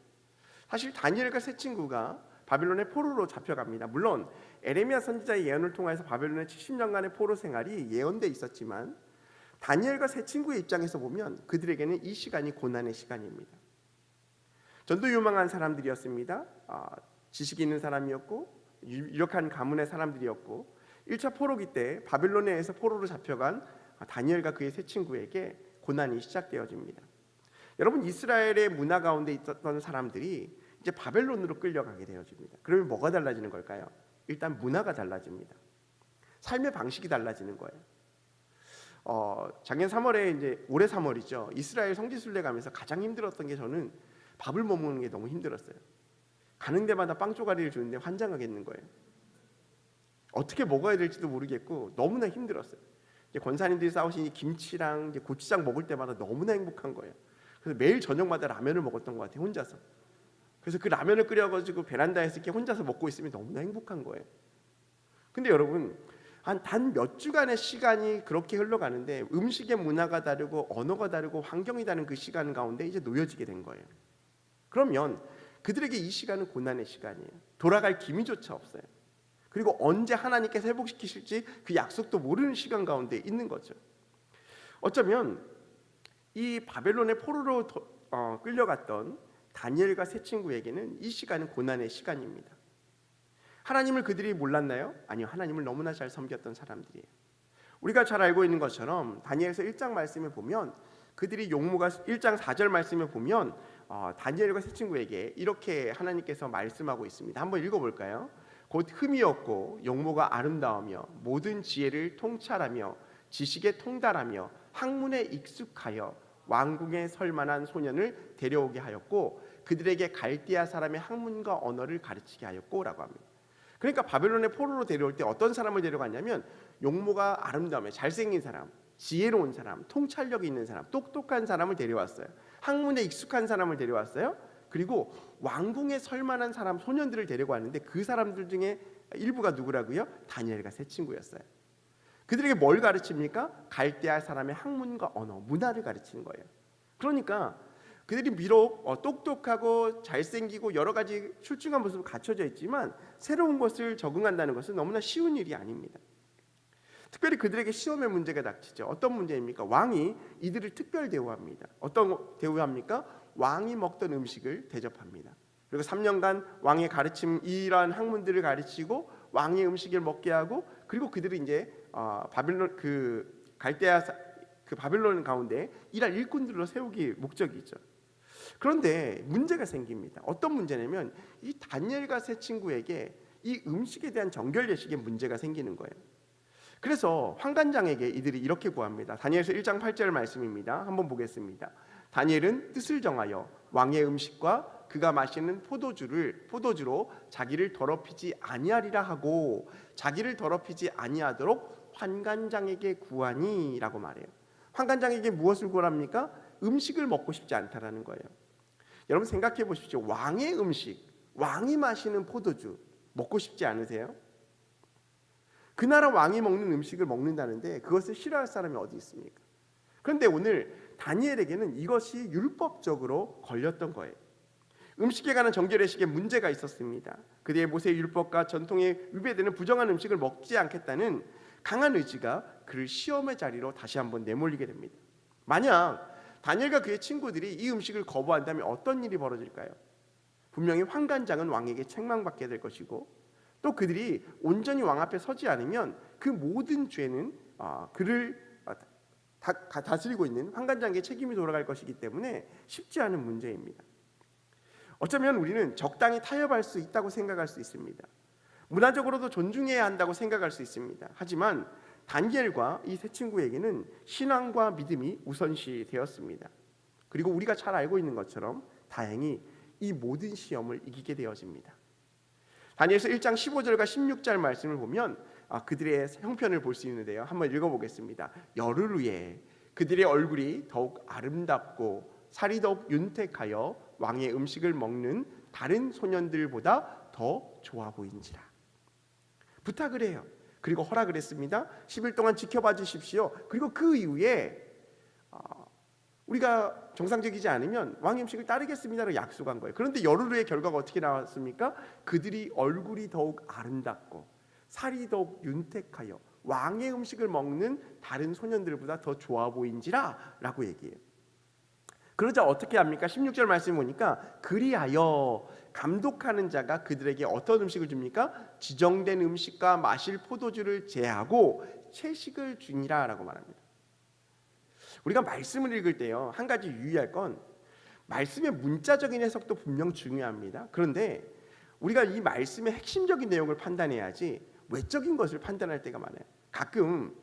[SPEAKER 2] 사실 다니엘과 세 친구가 바빌론의 포로로 잡혀갑니다. 물론 에레미야 선지자의 예언을 통해서 바벨론의 70년간의 포로 생활이 예언돼 있었지만, 다니엘과 세 친구의 입장에서 보면 그들에게는 이 시간이 고난의 시간입니다. 전도 유망한 사람들이었습니다. 지식이 있는 사람이었고 유력한 가문의 사람들이었고, 1차 포로기 때 바벨론에 의해서 포로로 잡혀간 다니엘과 그의 세 친구에게 고난이 시작되어집니다. 여러분, 이스라엘의 문화 가운데 있었던 사람들이 이제 바벨론으로 끌려가게 되어집니다. 그러면 뭐가 달라지는 걸까요? 일단 문화가 달라집니다. 삶의 방식이 달라지는 거예요. 작년 3월에 이제 올해 3월이죠. 이스라엘 성지순례 가면서 가장 힘들었던 게, 저는 밥을 못 먹는 게 너무 힘들었어요. 가는 데마다 빵 조가리를 주는데 환장하겠는 거예요. 어떻게 먹어야 될지도 모르겠고 너무나 힘들었어요. 이제 권사님들이 싸우신 이 김치랑 이제 고추장 먹을 때마다 너무나 행복한 거예요. 그래서 매일 저녁마다 라면을 먹었던 것 같아요, 혼자서. 그래서 그 라면을 끓여가지고 베란다에서 이렇게 혼자서 먹고 있으면 너무나 행복한 거예요. 근데 여러분, 단 몇 주간의 시간이 그렇게 흘러가는데 음식의 문화가 다르고 언어가 다르고 환경이 다른 그 시간 가운데 이제 놓여지게 된 거예요. 그러면 그들에게 이 시간은 고난의 시간이에요. 돌아갈 기미조차 없어요. 그리고 언제 하나님께서 회복시키실지 그 약속도 모르는 시간 가운데 있는 거죠. 어쩌면 이 바벨론의 포로로 끌려갔던 다니엘과 세 친구에게는 이 시간은 고난의 시간입니다. 하나님을 그들이 몰랐나요? 아니요, 하나님을 너무나 잘 섬겼던 사람들이에요. 우리가 잘 알고 있는 것처럼 다니엘서 1장 말씀에 보면, 그들이 용모가 1장 4절 말씀에 보면 다니엘과 세 친구에게 이렇게 하나님께서 말씀하고 있습니다. 한번 읽어볼까요? 곧 흠이 없고 용모가 아름다우며 모든 지혜를 통찰하며 지식에 통달하며 학문에 익숙하여 왕궁에 설 만한 소년을 데려오게 하였고 그들에게 갈대아 사람의 학문과 언어를 가르치게 하였고 라고 합니다. 그러니까 바벨론의 포로로 데려올 때 어떤 사람을 데려갔냐면, 용모가 아름다우며 잘생긴 사람, 지혜로운 사람, 통찰력이 있는 사람, 똑똑한 사람을 데려왔어요. 학문에 익숙한 사람을 데려왔어요. 그리고 왕궁에 설 만한 사람, 소년들을 데리고 왔는데 그 사람들 중에 일부가 누구라고요? 다니엘과 세 친구였어요. 그들에게 뭘 가르칩니까? 갈대아 사람의 학문과 언어, 문화를 가르치는 거예요. 그러니까 그들이 비록 똑똑하고 잘생기고 여러 가지 출중한 모습을 갖춰져 있지만 새로운 것을 적응한다는 것은 너무나 쉬운 일이 아닙니다. 특별히 그들에게 시험의 문제가 닥치죠. 어떤 문제입니까? 왕이 이들을 특별 대우합니다. 어떤 대우합니까? 왕이 먹던 음식을 대접합니다. 그리고 3년간 왕의 가르침, 이러한 학문들을 가르치고 왕의 음식을 먹게 하고, 그리고 그들이 이제 바빌론 갈대아 바빌론 가운데 일할 일꾼들로 세우기 목적이죠. 그런데 문제가 생깁니다. 어떤 문제냐면 이 다니엘과 세 친구에게 이 음식에 대한 정결 예식에 문제가 생기는 거예요. 그래서 환관장에게 이들이 이렇게 구합니다. 다니엘서 1장 8절 말씀입니다. 한번 보겠습니다. 다니엘은 뜻을 정하여 왕의 음식과 그가 마시는 포도주로 자기를 더럽히지 아니하리라 하고 자기를 더럽히지 아니하도록 환관장에게 구하니라고 말해요. 환관장에게 무엇을 구합니까? 음식을 먹고 싶지 않다라는 거예요. 여러분 생각해 보십시오. 왕의 음식, 왕이 마시는 포도주 먹고 싶지 않으세요? 그 나라 왕이 먹는 음식을 먹는다는데 그것을 싫어할 사람이 어디 있습니까? 그런데 오늘 다니엘에게는 이것이 율법적으로 걸렸던 거예요. 음식에 관한 정결의식에 문제가 있었습니다. 그들의 모세의 율법과 전통에 위배되는 부정한 음식을 먹지 않겠다는 강한 의지가 그를 시험의 자리로 다시 한번 내몰리게 됩니다. 만약 다니엘과 그의 친구들이 이 음식을 거부한다면 어떤 일이 벌어질까요? 분명히 환관장은 왕에게 책망받게 될 것이고 또 그들이 온전히 왕 앞에 서지 않으면 그 모든 죄는 그를 다스리고 있는 환관장에게 책임이 돌아갈 것이기 때문에 쉽지 않은 문제입니다. 어쩌면 우리는 적당히 타협할 수 있다고 생각할 수 있습니다. 문화적으로도 존중해야 한다고 생각할 수 있습니다. 하지만 다니엘과 이 세 친구에게는 신앙과 믿음이 우선시 되었습니다. 그리고 우리가 잘 알고 있는 것처럼 다행히 이 모든 시험을 이기게 되어집니다. 다니엘서 1장 15절과 16절 말씀을 보면 그들의 형편을 볼 수 있는데요. 한번 읽어보겠습니다. 열흘 후에 그들의 얼굴이 더욱 아름답고 살이 더욱 윤택하여 왕의 음식을 먹는 다른 소년들보다 더 좋아 보인지라. 부탁을 해요. 그리고 허락을 했습니다. 10일 동안 지켜봐 주십시오. 그리고 그 이후에 우리가 정상적이지 않으면 왕의 음식을 따르겠습니다라고 약속한 거예요. 그런데 열흘 후의 결과가 어떻게 나왔습니까? 그들이 얼굴이 더욱 아름답고 살이 더욱 윤택하여 왕의 음식을 먹는 다른 소년들보다 더 좋아 보인지라 라고 얘기해요. 그러자 어떻게 합니까? 16절 말씀 보니까 그리하여 감독하는 자가 그들에게 어떤 음식을 줍니까? 지정된 음식과 마실 포도주를 제하고 채식을 주니라 라고 말합니다. 우리가 말씀을 읽을 때요, 한 가지 유의할 건 말씀의 문자적인 해석도 분명 중요합니다. 그런데 우리가 이 말씀의 핵심적인 내용을 판단해야지 외적인 것을 판단할 때가 많아요. 가끔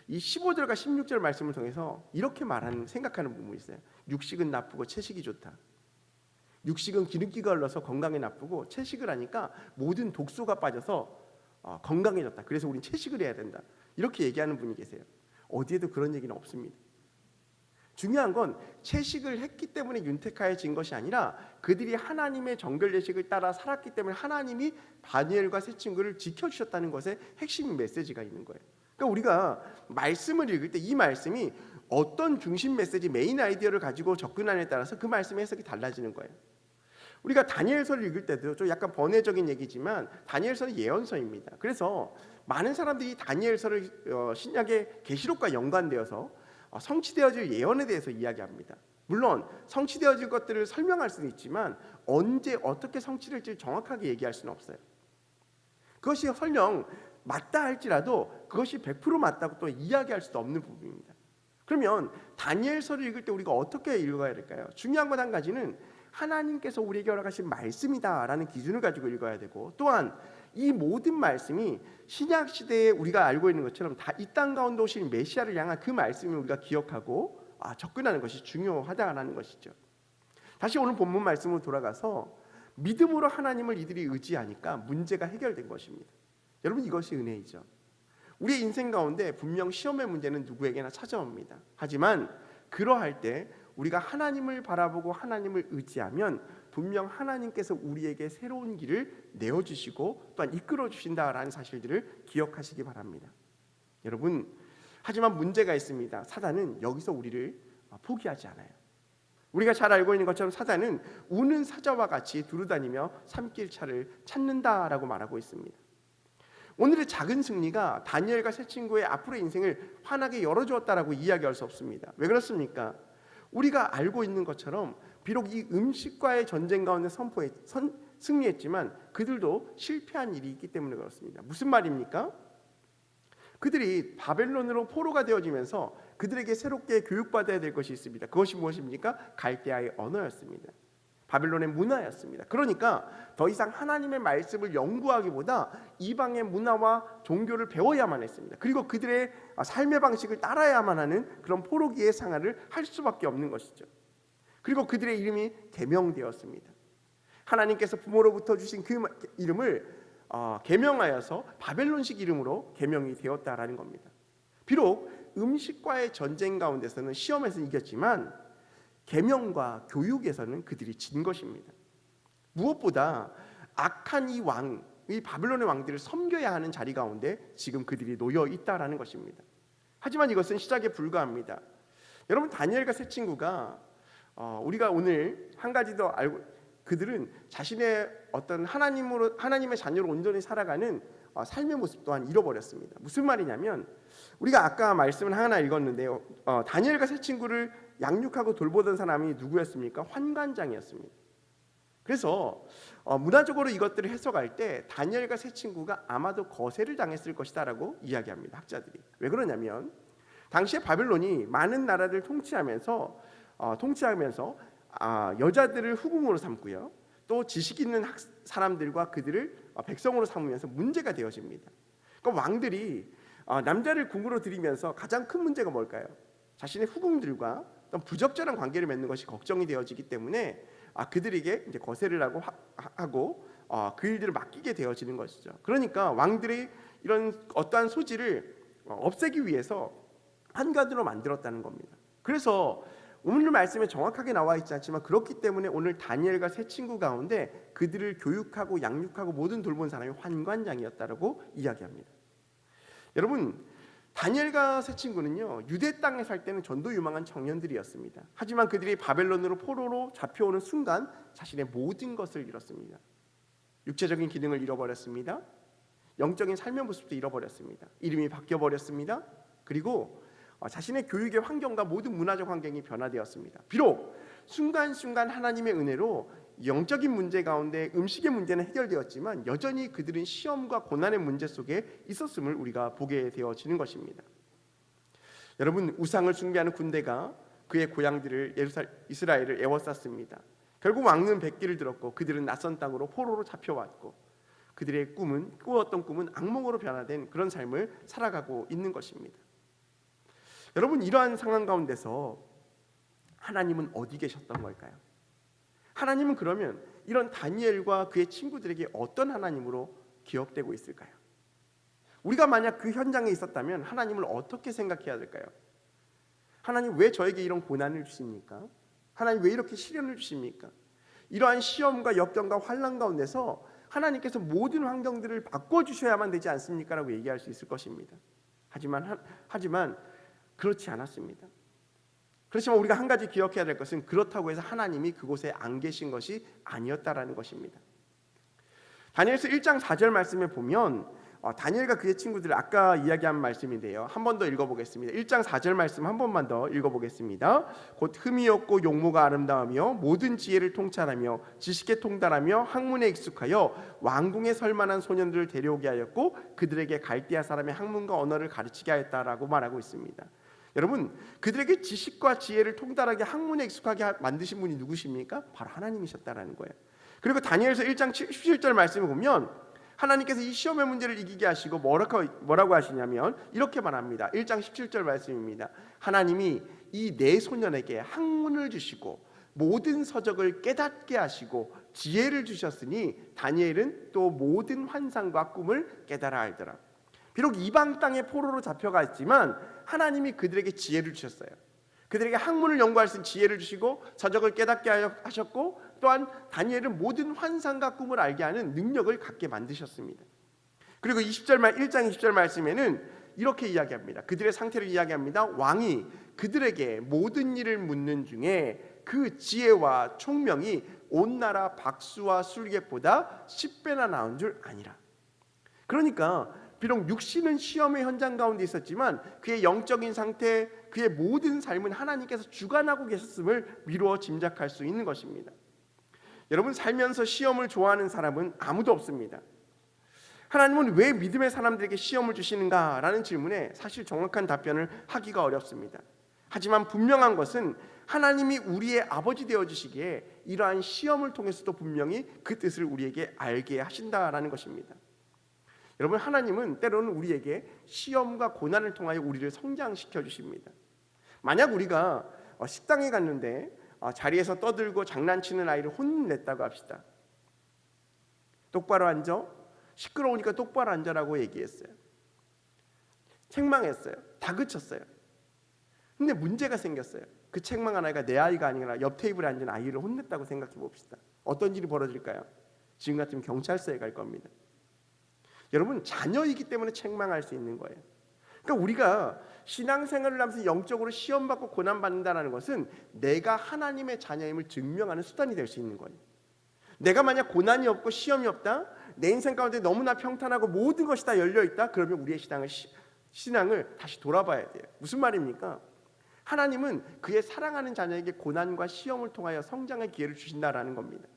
[SPEAKER 2] 이 15절과 16절 말씀을 통해서 이렇게 생각하는 부분이 있어요. 육식은 나쁘고 채식이 좋다. 육식은 기름기가 흘러서 건강에 나쁘고 채식을 하니까 모든 독소가 빠져서 건강해졌다. 그래서 우린 채식을 해야 된다. 이렇게 얘기하는 분이 계세요. 어디에도 그런 얘기는 없습니다. 중요한 건 채식을 했기 때문에 윤택하여진 것이 아니라 그들이 하나님의 정결 예식을 따라 살았기 때문에 하나님이 다니엘과 세 친구를 지켜주셨다는 것에 핵심 메시지가 있는 거예요. 그러니까 우리가 말씀을 읽을 때 이 말씀이 어떤 중심 메시지, 메인 아이디어를 가지고 접근하느냐에 따라서 그 말씀의 해석이 달라지는 거예요. 우리가 다니엘서를 읽을 때도 좀 약간 번외적인 얘기지만 다니엘서는 예언서입니다. 그래서 많은 사람들이 다니엘서를 신약의 계시록과 연관되어서 성취되어질 예언에 대해서 이야기합니다. 물론 성취되어질 것들을 설명할 수는 있지만 언제 어떻게 성취될지 정확하게 얘기할 수는 없어요. 그것이 설령 맞다 할지라도 그것이 100% 맞다고 또 이야기할 수도 없는 부분입니다. 그러면 다니엘서를 읽을 때 우리가 어떻게 읽어야 될까요? 중요한 것 한 가지는 하나님께서 우리에게 허락하신 말씀이다라는 기준을 가지고 읽어야 되고, 또한 이 모든 말씀이 신약 시대에 우리가 알고 있는 것처럼 다 이 땅 가운데 오신 메시아를 향한 그 말씀을 우리가 기억하고 접근하는 것이 중요하다라는 것이죠. 다시 오늘 본문 말씀으로 돌아가서 믿음으로 하나님을 이들이 의지하니까 문제가 해결된 것입니다. 여러분, 이것이 은혜이죠. 우리의 인생 가운데 분명 시험의 문제는 누구에게나 찾아옵니다. 하지만 그러할 때 우리가 하나님을 바라보고 하나님을 의지하면 분명 하나님께서 우리에게 새로운 길을 내어주시고 또한 이끌어 주신다라는 사실들을 기억하시기 바랍니다. 여러분, 하지만 문제가 있습니다. 사단은 여기서 우리를 포기하지 않아요. 우리가 잘 알고 있는 것처럼 사단은 우는 사자와 같이 두루다니며 삼킬 차를 찾는다라고 말하고 있습니다. 오늘의 작은 승리가 다니엘과 세 친구의 앞으로의 인생을 환하게 열어주었다라고 이야기할 수 없습니다. 왜 그렇습니까? 우리가 알고 있는 것처럼 비록 이 음식과의 전쟁 가운데 승리했지만 그들도 실패한 일이 있기 때문에 그렇습니다. 무슨 말입니까? 그들이 바벨론으로 포로가 되어지면서 그들에게 새롭게 교육받아야 될 것이 있습니다. 그것이 무엇입니까? 갈대아의 언어였습니다. 바벨론의 문화였습니다. 그러니까 더 이상 하나님의 말씀을 연구하기보다 이방의 문화와 종교를 배워야만 했습니다. 그리고 그들의 삶의 방식을 따라야만 하는 그런 포로기의 생활을 할 수밖에 없는 것이죠. 그리고 그들의 이름이 계명되었습니다. 하나님께서 부모로부터 주신 그 이름을 계명하여서 바벨론식 이름으로 계명이 되었다라는 겁니다. 비록 음식과의 전쟁 가운데서는 시험에서는 이겼지만 계명과 교육에서는 그들이 진 것입니다. 무엇보다 악한 이 바벨론의 왕들을 섬겨야 하는 자리 가운데 지금 그들이 놓여 있다라는 것입니다. 하지만 이것은 시작에 불과합니다. 여러분, 다니엘과 세 친구가 우리가 오늘 한 가지 더 알고, 그들은 자신의 어떤 하나님의 자녀로 온전히 살아가는 삶의 모습 또한 잃어버렸습니다. 무슨 말이냐면, 우리가 아까 말씀을 하나 읽었는데요, 다니엘과 세 친구를 양육하고 돌보던 사람이 누구였습니까? 환관장이었습니다. 그래서 문화적으로 이것들을 해석할 때 다니엘과 세 친구가 아마도 거세를 당했을 것이다라고 이야기합니다, 학자들이. 왜 그러냐면 당시에 바벨론이 많은 나라를 통치하면서 여자들을 후궁으로 삼고요, 또 지식 있는 사람들과 그들을 백성으로 삼으면서 문제가 되어집니다. 그러니까 왕들이 남자를 궁으로 들이면서 가장 큰 문제가 뭘까요? 자신의 후궁들과 어떤 부적절한 관계를 맺는 것이 걱정이 되어지기 때문에 그들에게 이제 거세를 하고 그 일들을 맡기게 되어지는 것이죠. 그러니까 왕들이 이런 어떠한 소지를 없애기 위해서 한가지로 만들었다는 겁니다. 그래서 오늘 말씀에 정확하게 나와 있지 않지만 그렇기 때문에 오늘 다니엘과 세 친구 가운데 그들을 교육하고 양육하고 모든 돌본 사람이 환관장이었다라고 이야기합니다. 여러분, 다니엘과 세 친구는요, 유대 땅에 살 때는 전도 유망한 청년들이었습니다. 하지만 그들이 바벨론으로 포로로 잡혀오는 순간 자신의 모든 것을 잃었습니다. 육체적인 기능을 잃어버렸습니다. 영적인 삶의 모습도 잃어버렸습니다. 이름이 바뀌어버렸습니다. 그리고 자신의 교육의 환경과 모든 문화적 환경이 변화되었습니다. 비록 순간순간 하나님의 은혜로 영적인 문제 가운데 음식의 문제는 해결되었지만 여전히 그들은 시험과 고난의 문제 속에 있었음을 우리가 보게 되어지는 것입니다. 여러분, 우상을 숭배하는 군대가 그의 고향들을 이스라엘을 에워쌌습니다. 결국 왕은 백기를 들었고 그들은 낯선 땅으로 포로로 잡혀왔고 그들의 꾸었던 꿈은 악몽으로 변화된 그런 삶을 살아가고 있는 것입니다. 여러분, 이러한 상황 가운데서 하나님은 어디 계셨던 걸까요? 하나님은 그러면 이런 다니엘과 그의 친구들에게 어떤 하나님으로 기억되고 있을까요? 우리가 만약 그 현장에 있었다면 하나님을 어떻게 생각해야 될까요? 하나님, 왜 저에게 이런 고난을 주십니까? 하나님, 왜 이렇게 시련을 주십니까? 이러한 시험과 역경과 환난 가운데서 하나님께서 모든 환경들을 바꿔주셔야만 되지 않습니까? 라고 얘기할 수 있을 것입니다. 하지만 그렇지 않았습니다. 그렇지만 우리가 한 가지 기억해야 될 것은 그렇다고 해서 하나님이 그곳에 안 계신 것이 아니었다라는 것입니다. 다니엘서 1장 4절 말씀에 보면 다니엘과 그의 친구들 아까 이야기한 말씀인데요, 한 번 더 읽어보겠습니다. 1장 4절 말씀 한 번만 더 읽어보겠습니다. 곧 흠이 없고 용모가 아름다우며 모든 지혜를 통찰하며 지식에 통달하며 학문에 익숙하여 왕궁에 설만한 소년들을 데려오게 하였고 그들에게 갈대아 사람의 학문과 언어를 가르치게 하였다라고 말하고 있습니다. 여러분, 그들에게 지식과 지혜를 통달하게 학문에 익숙하게 만드신 분이 누구십니까? 바로 하나님이셨다라는 거예요. 그리고 다니엘서 1장 17절 말씀을 보면 하나님께서 이 시험의 문제를 이기게 하시고 뭐라고 하시냐면 이렇게 말합니다. 1장 17절 말씀입니다. 하나님이 이 네 소년에게 학문을 주시고 모든 서적을 깨닫게 하시고 지혜를 주셨으니 다니엘은 또 모든 환상과 꿈을 깨달아 알더라. 비록 이방 땅에 포로로 잡혀가 있지만 하나님이 그들에게 지혜를 주셨어요. 그들에게 학문을 연구할 수 있는 지혜를 주시고 서적을 깨닫게 하셨고 또한 다니엘은 모든 환상과 꿈을 알게 하는 능력을 갖게 만드셨습니다. 그리고 1장 20절 말씀에는 이렇게 이야기합니다. 그들의 상태를 이야기합니다. 왕이 그들에게 모든 일을 묻는 중에 그 지혜와 총명이 온 나라 박수와 술객보다 10배나 나은 줄 아니라. 그러니까 비록 육신은 시험의 현장 가운데 있었지만 그의 영적인 상태, 그의 모든 삶은 하나님께서 주관하고 계셨음을 미루어 짐작할 수 있는 것입니다. 여러분, 살면서 시험을 좋아하는 사람은 아무도 없습니다. 하나님은 왜 믿음의 사람들에게 시험을 주시는가? 라는 질문에 사실 정확한 답변을 하기가 어렵습니다. 하지만 분명한 것은 하나님이 우리의 아버지 되어주시기에 이러한 시험을 통해서도 분명히 그 뜻을 우리에게 알게 하신다라는 것입니다. 여러분, 하나님은 때로는 우리에게 시험과 고난을 통하여 우리를 성장시켜 주십니다. 만약 우리가 식당에 갔는데 자리에서 떠들고 장난치는 아이를 혼냈다고 합시다. 똑바로 앉아, 시끄러우니까 똑바로 앉아라고 얘기했어요. 책망했어요. 다그쳤어요. 근데 문제가 생겼어요. 그 책망한 아이가 내 아이가 아니라 옆 테이블에 앉은 아이를 혼냈다고 생각해 봅시다. 어떤 일이 벌어질까요? 지금 같으면 경찰서에 갈 겁니다. 여러분, 자녀이기 때문에 책망할 수 있는 거예요. 그러니까 우리가 신앙생활을 하면서 영적으로 시험받고 고난받는다는 것은 내가 하나님의 자녀임을 증명하는 수단이 될 수 있는 거예요. 내가 만약 고난이 없고 시험이 없다, 내 인생 가운데 너무나 평탄하고 모든 것이 다 열려있다, 그러면 우리의 신앙을 다시 돌아봐야 돼요. 무슨 말입니까? 하나님은 그의 사랑하는 자녀에게 고난과 시험을 통하여 성장의 기회를 주신다라는 겁니다.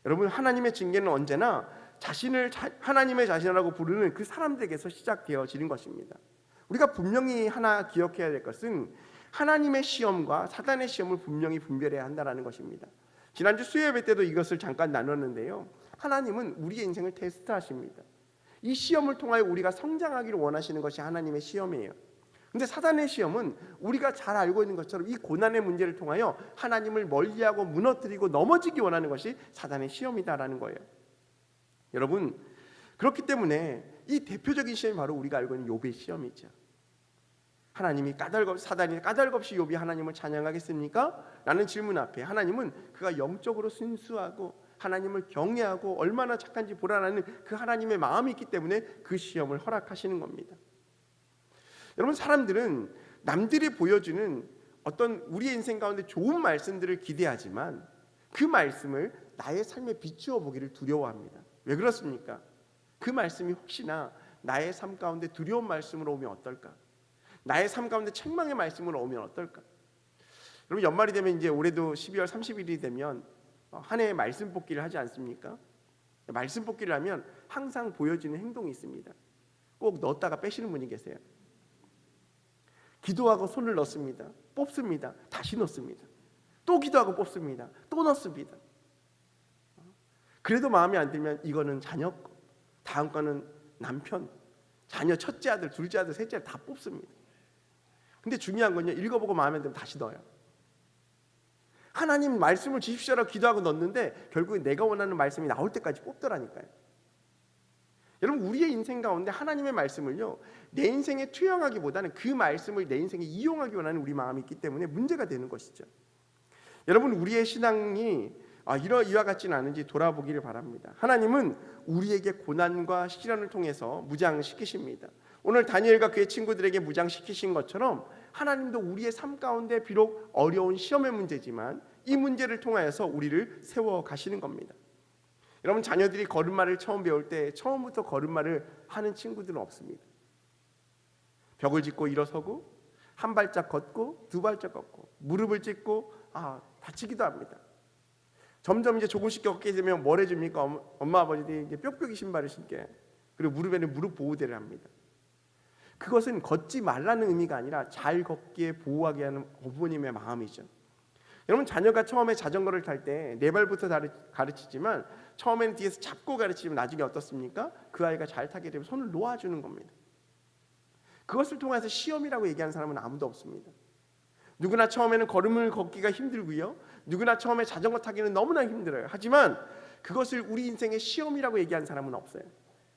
[SPEAKER 2] 여러분, 하나님의 징계는 언제나 자신을 하나님의 자신이라고 부르는 그 사람들에게서 시작되어지는 것입니다. 우리가 분명히 하나 기억해야 될 것은 하나님의 시험과 사단의 시험을 분명히 분별해야 한다는 것입니다. 지난주 수요예배 때도 이것을 잠깐 나눴는데요. 하나님은 우리의 인생을 테스트하십니다. 이 시험을 통하여 우리가 성장하기를 원하시는 것이 하나님의 시험이에요. 근데 사단의 시험은 우리가 잘 알고 있는 것처럼 이 고난의 문제를 통하여 하나님을 멀리하고 무너뜨리고 넘어지기 원하는 것이 사단의 시험이다라는 거예요. 여러분, 그렇기 때문에 이 대표적인 시험이 바로 우리가 알고 있는 욥의 시험이죠. 사단이 까닭없이 욥이 하나님을 찬양하겠습니까? 라는 질문 앞에 하나님은 그가 영적으로 순수하고 하나님을 경외하고 얼마나 착한지 보라라는 그 하나님의 마음이 있기 때문에 그 시험을 허락하시는 겁니다. 여러분, 사람들은 남들이 보여주는 어떤 우리의 인생 가운데 좋은 말씀들을 기대하지만 그 말씀을 나의 삶에 비추어 보기를 두려워합니다. 왜 그렇습니까? 그 말씀이 혹시나 나의 삶 가운데 두려운 말씀으로 오면 어떨까? 나의 삶 가운데 책망의 말씀으로 오면 어떨까? 여러분, 연말이 되면 이제 올해도 12월 30일이 되면 한 해의 말씀 뽑기를 하지 않습니까? 말씀 뽑기를 하면 항상 보여지는 행동이 있습니다. 꼭 넣었다가 빼시는 분이 계세요. 기도하고 손을 넣습니다. 뽑습니다. 다시 넣습니다. 또 기도하고 뽑습니다. 또 넣습니다. 그래도 마음에 안 들면 이거는 자녀 거, 다음 거는 남편, 자녀 첫째 아들, 둘째 아들, 셋째 아들 다 뽑습니다. 근데 중요한 건요, 읽어보고 마음에 안 들면 다시 넣어요. 하나님 말씀을 주십시오라고 기도하고 넣는데 결국에 내가 원하는 말씀이 나올 때까지 뽑더라니까요. 여러분, 우리의 인생 가운데 하나님의 말씀을요, 내 인생에 투영하기보다는 그 말씀을 내 인생에 이용하기 원하는 우리 마음이 있기 때문에 문제가 되는 것이죠. 여러분, 우리의 신앙이 이와 같지는 않은지 돌아보기를 바랍니다. 하나님은 우리에게 고난과 시련을 통해서 무장시키십니다. 오늘 다니엘과 그의 친구들에게 무장시키신 것처럼 하나님도 우리의 삶 가운데 비록 어려운 시험의 문제지만 이 문제를 통하여서 우리를 세워 가시는 겁니다. 여러분, 자녀들이 걸음마를 처음 배울 때 처음부터 걸음마를 하는 친구들은 없습니다. 벽을 짚고 일어서고 한 발짝 걷고 두 발짝 걷고 무릎을 찢고 다치기도 합니다. 점점 이제 조금씩 걷게 되면 뭘 해줍니까? 엄마 아버지들이 이제 뾱뾱이 신발을 신게, 그리고 무릎에는 무릎 보호대를 합니다. 그것은 걷지 말라는 의미가 아니라 잘 걷기에 보호하게 하는 어부모님의 마음이죠. 여러분, 자녀가 처음에 자전거를 탈 때 네 발부터 가르치지만 처음에는 뒤에서 잡고 가르치면 나중에 어떻습니까? 그 아이가 잘 타게 되면 손을 놓아주는 겁니다. 그것을 통해서 시험이라고 얘기하는 사람은 아무도 없습니다. 누구나 처음에는 걸음을 걷기가 힘들고요, 누구나 처음에 자전거 타기는 너무나 힘들어요. 하지만 그것을 우리 인생의 시험이라고 얘기하는 사람은 없어요.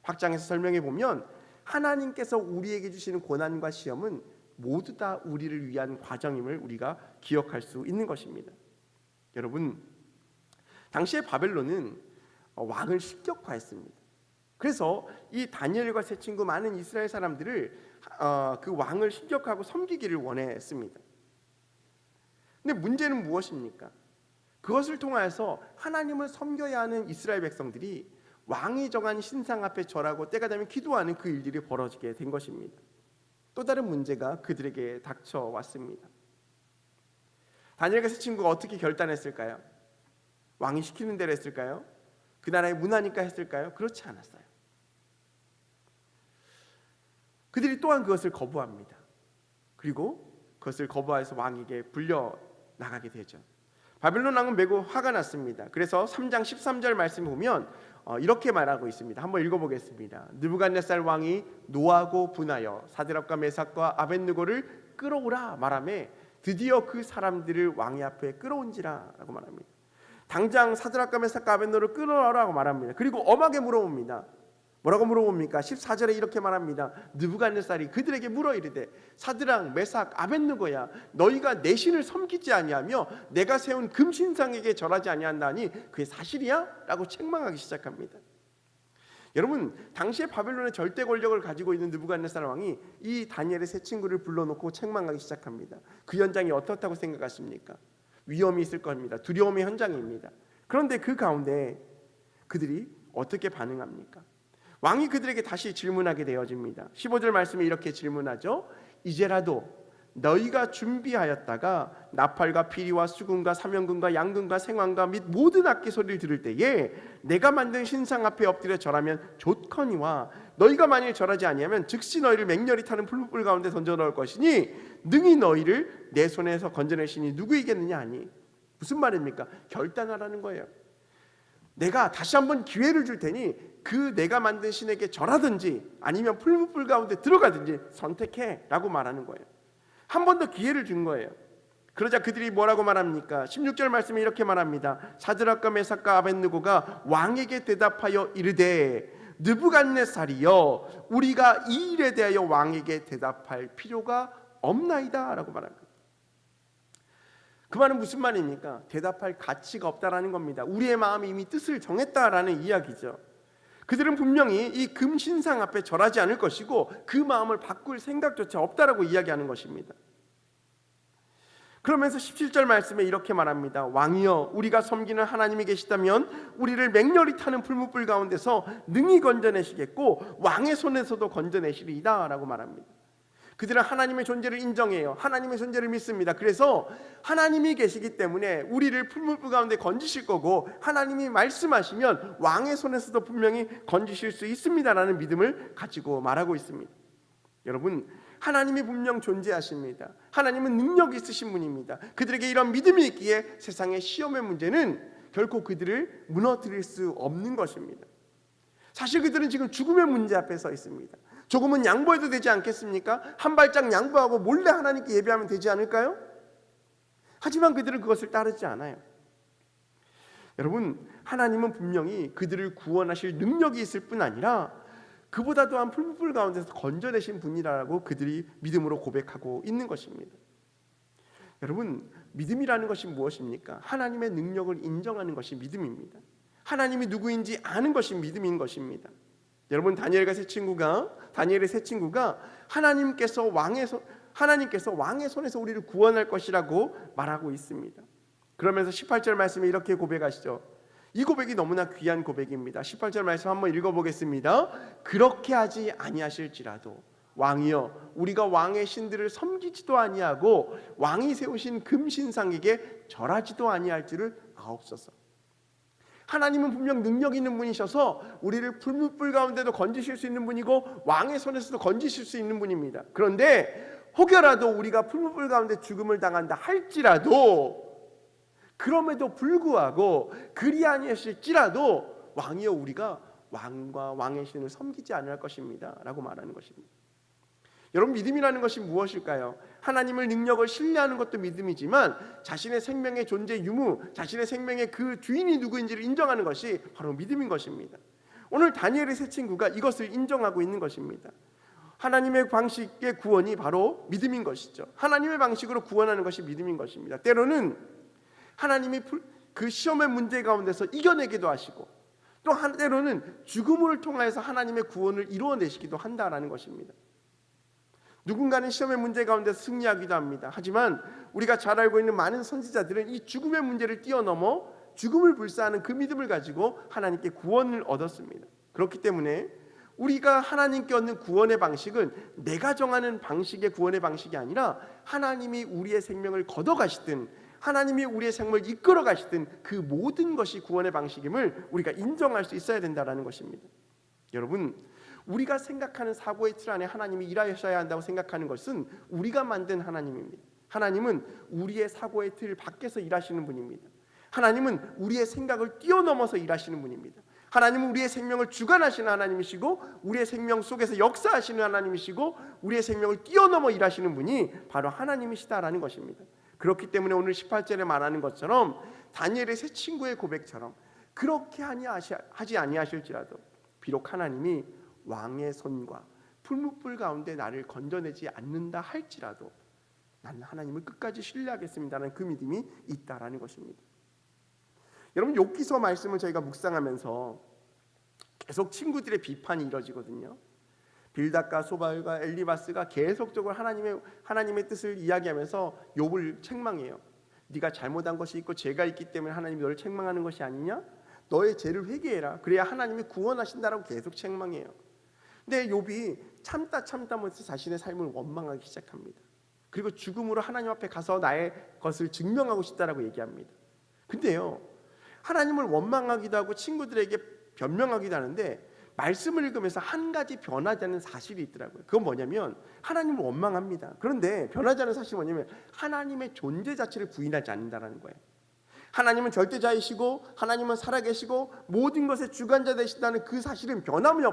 [SPEAKER 2] 확장해서 설명해 보면 하나님께서 우리에게 주시는 고난과 시험은 모두 다 우리를 위한 과정임을 우리가 기억할 수 있는 것입니다. 여러분, 당시에 바벨론은 왕을 신격화했습니다. 그래서 이 다니엘과 세 친구 많은 이스라엘 사람들을 그 왕을 신격하고 섬기기를 원했습니다. 근데 문제는 무엇입니까? 그것을 통하여서 하나님을 섬겨야 하는 이스라엘 백성들이 왕이 정한 신상 앞에 절하고 때가 되면 기도하는 그 일들이 벌어지게 된 것입니다. 또 다른 문제가 그들에게 닥쳐왔습니다. 다니엘과 세 친구가 어떻게 결단했을까요? 왕이 시키는 대로 했을까요? 그 나라의 문화니까 했을까요? 그렇지 않았어요. 그들이 또한 그것을 거부합니다. 그리고 그것을 거부해서 왕에게 나가게 되죠. 바벨론 왕은 매우 화가 났습니다. 그래서 3장 13절 말씀 보면 이렇게 말하고 있습니다. 한번 읽어보겠습니다. 느부갓네살 왕이 노하고 분하여 사드락과 메삭과 아벳느고를 끌어오라 말하며 드디어 그 사람들을 왕의 앞에 끌어온지라 라고 말합니다. 당장 사드락과 메삭과 아벳느고를 끌어오라고 말합니다. 그리고 엄하게 물어봅니다. 뭐라고 물어봅니까? 14절에 이렇게 말합니다. 느부갓네살이 그들에게 물어 이르되 사드락 메삭 아벳느고야 너희가 내 신을 섬기지 아니하며 내가 세운 금신상에게 절하지 아니한다니 그게 사실이야? 라고 책망하기 시작합니다. 여러분, 당시에 바벨론의 절대 권력을 가지고 있는 느부갓네살 왕이 이 다니엘의 세 친구를 불러놓고 책망하기 시작합니다. 그 현장이 어떻다고 생각하십니까? 위험이 있을 겁니다. 두려움의 현장입니다. 그런데 그 가운데 그들이 어떻게 반응합니까? 왕이 그들에게 다시 질문하게 되어집니다. 15절 말씀에 이렇게 질문하죠. 이제라도 너희가 준비하였다가 나팔과 피리와 수금과 사명금과 양금과 생황과 및 모든 악기 소리를 들을 때에 내가 만든 신상 앞에 엎드려 절하면 좋거니와 너희가 만일 절하지 아니하면 즉시 너희를 맹렬히 타는 풀무불 가운데 던져 넣을 것이니 능히 너희를 내 손에서 건져내시니 누구이겠느냐 하니 무슨 말입니까? 결단하라는 거예요. 내가 다시 한번 기회를 줄 테니 그 내가 만든 신에게 절하든지 아니면 풀무불 가운데 들어가든지 선택해 라고 말하는 거예요. 한 번 더 기회를 준 거예요. 그러자 그들이 뭐라고 말합니까? 16절 말씀에 이렇게 말합니다. 사드락과 메삭과 아벳느고가 왕에게 대답하여 이르되 느부갓네살이여 우리가 이 일에 대하여 왕에게 대답할 필요가 없나이다 라고 말합니다. 그 말은 무슨 말입니까? 대답할 가치가 없다라는 겁니다. 우리의 마음이 이미 뜻을 정했다라는 이야기죠. 그들은 분명히 이 금신상 앞에 절하지 않을 것이고 그 마음을 바꿀 생각조차 없다라고 이야기하는 것입니다. 그러면서 17절 말씀에 이렇게 말합니다. 왕이여 우리가 섬기는 하나님이 계시다면 우리를 맹렬히 타는 풀무불 가운데서 능히 건져내시겠고 왕의 손에서도 건져내시리이다 라고 말합니다. 그들은 하나님의 존재를 인정해요. 하나님의 존재를 믿습니다. 그래서 하나님이 계시기 때문에 우리를 풀무불 가운데 건지실 거고 하나님이 말씀하시면 왕의 손에서도 분명히 건지실 수 있습니다라는 믿음을 가지고 말하고 있습니다. 여러분, 하나님이 분명 존재하십니다. 하나님은 능력이 있으신 분입니다. 그들에게 이런 믿음이 있기에 세상의 시험의 문제는 결코 그들을 무너뜨릴 수 없는 것입니다. 사실 그들은 지금 죽음의 문제 앞에 서 있습니다. 조금은 양보해도 되지 않겠습니까? 한 발짝 양보하고 몰래 하나님께 예배하면 되지 않을까요? 하지만 그들은 그것을 따르지 않아요. 여러분, 하나님은 분명히 그들을 구원하실 능력이 있을 뿐 아니라 그보다 또한 풀무불 가운데서 건져내신 분이라고 그들이 믿음으로 고백하고 있는 것입니다. 여러분, 믿음이라는 것이 무엇입니까? 하나님의 능력을 인정하는 것이 믿음입니다. 하나님이 누구인지 아는 것이 믿음인 것입니다. 여러분, 다니엘의 세 친구가 하나님께서 왕의 손에서 우리를 구원할 것이라고 말하고 있습니다. 그러면서 18절 말씀에 이렇게 고백하시죠. 이 고백이 너무나 귀한 고백입니다. 18절 말씀 한번 읽어보겠습니다. 그렇게 하지 아니하실지라도 왕이여 우리가 왕의 신들을 섬기지도 아니하고 왕이 세우신 금신상에게 절하지도 아니할 줄을 아옵소서. 하나님은 분명 능력 있는 분이셔서 우리를 풀무불 가운데도 건지실 수 있는 분이고 왕의 손에서도 건지실 수 있는 분입니다. 그런데 혹여라도 우리가 풀무불 가운데 죽음을 당한다 할지라도 그럼에도 불구하고 그리 아니하실지라도 왕이여 우리가 왕과 왕의 신을 섬기지 않을 것입니다 라고 말하는 것입니다. 여러분, 믿음이라는 것이 무엇일까요? 하나님을 능력을 신뢰하는 것도 믿음이지만 자신의 생명의 존재 유무, 자신의 생명의 그 주인이 누구인지를 인정하는 것이 바로 믿음인 것입니다. 오늘 다니엘의 세 친구가 이것을 인정하고 있는 것입니다. 하나님의 방식의 구원이 바로 믿음인 것이죠. 하나님의 방식으로 구원하는 것이 믿음인 것입니다. 때로는 하나님이 그 시험의 문제 가운데서 이겨내기도 하시고 또 때로는 죽음을 통해서 하나님의 구원을 이루어내시기도 한다라는 것입니다. 누군가는 시험의 문제 가운데 승리하기도 합니다. 하지만 우리가 잘 알고 있는 많은 선지자들은 이 죽음의 문제를 뛰어넘어 죽음을 불사하는 그 믿음을 가지고 하나님께 구원을 얻었습니다. 그렇기 때문에 우리가 하나님께 얻는 구원의 방식은 내가 정하는 방식의 구원의 방식이 아니라 하나님이 우리의 생명을 걷어가시든 하나님이 우리의 생명을 이끌어 가시든 그 모든 것이 구원의 방식임을 우리가 인정할 수 있어야 된다는 것입니다. 여러분, 우리가 생각하는 사고의 틀 안에 하나님이 일하셔야 한다고 생각하는 것은 우리가 만든 하나님입니다. 하나님은 우리의 사고의 틀 밖에서 일하시는 분입니다. 하나님은 우리의 생각을 뛰어넘어서 일하시는 분입니다. 하나님은 우리의 생명을 주관하시는 하나님이시고 우리의 생명 속에서 역사하시는 하나님이시고 우리의 생명을 뛰어넘어 일하시는 분이 바로 하나님이시다라는 것입니다. 그렇기 때문에 오늘 18절에 말하는 것처럼 다니엘의 세 친구의 고백처럼 그렇게 하지 아니하실지라도 비록 하나님이 왕의 손과 풀무불 가운데 나를 건져내지 않는다 할지라도 나는 하나님을 끝까지 신뢰하겠습니다라는 그 믿음이 있다라는 것입니다. 여러분, 욥기서 말씀을 저희가 묵상하면서 계속 친구들의 비판이 이루어지거든요. 빌닷과 소발과 엘리바스가 계속적으로 하나님의 뜻을 이야기하면서 욥을 책망해요. 네가 잘못한 것이 있고 죄가 있기 때문에 하나님이 너를 책망하는 것이 아니냐? 너의 죄를 회개해라. 그래야 하나님이 구원하신다라고 계속 책망해요. 근데 욥이 참다면서 자신의 삶을 원망하기 시작합니다. 그리고 죽음으로 하나님 앞에 가서 나의 것을 증명하고 싶다라고 얘기합니다. 근데요, 하나님을 원망하기도 하고 친구들에게 변명하기도 하는데 말씀을 읽으면서 한 가지 변하지 않는 사실이 있더라고요. 그건 뭐냐면 하나님을 원망합니다. 그런데 변하지 않는 사실이 뭐냐면 하나님의 존재 자체를 부인하지 않는다는 거예요. 하나님은 절대자이시고 하나님은 살아계시고 모든 것의 주관자 되신다는 그 사실은 변함이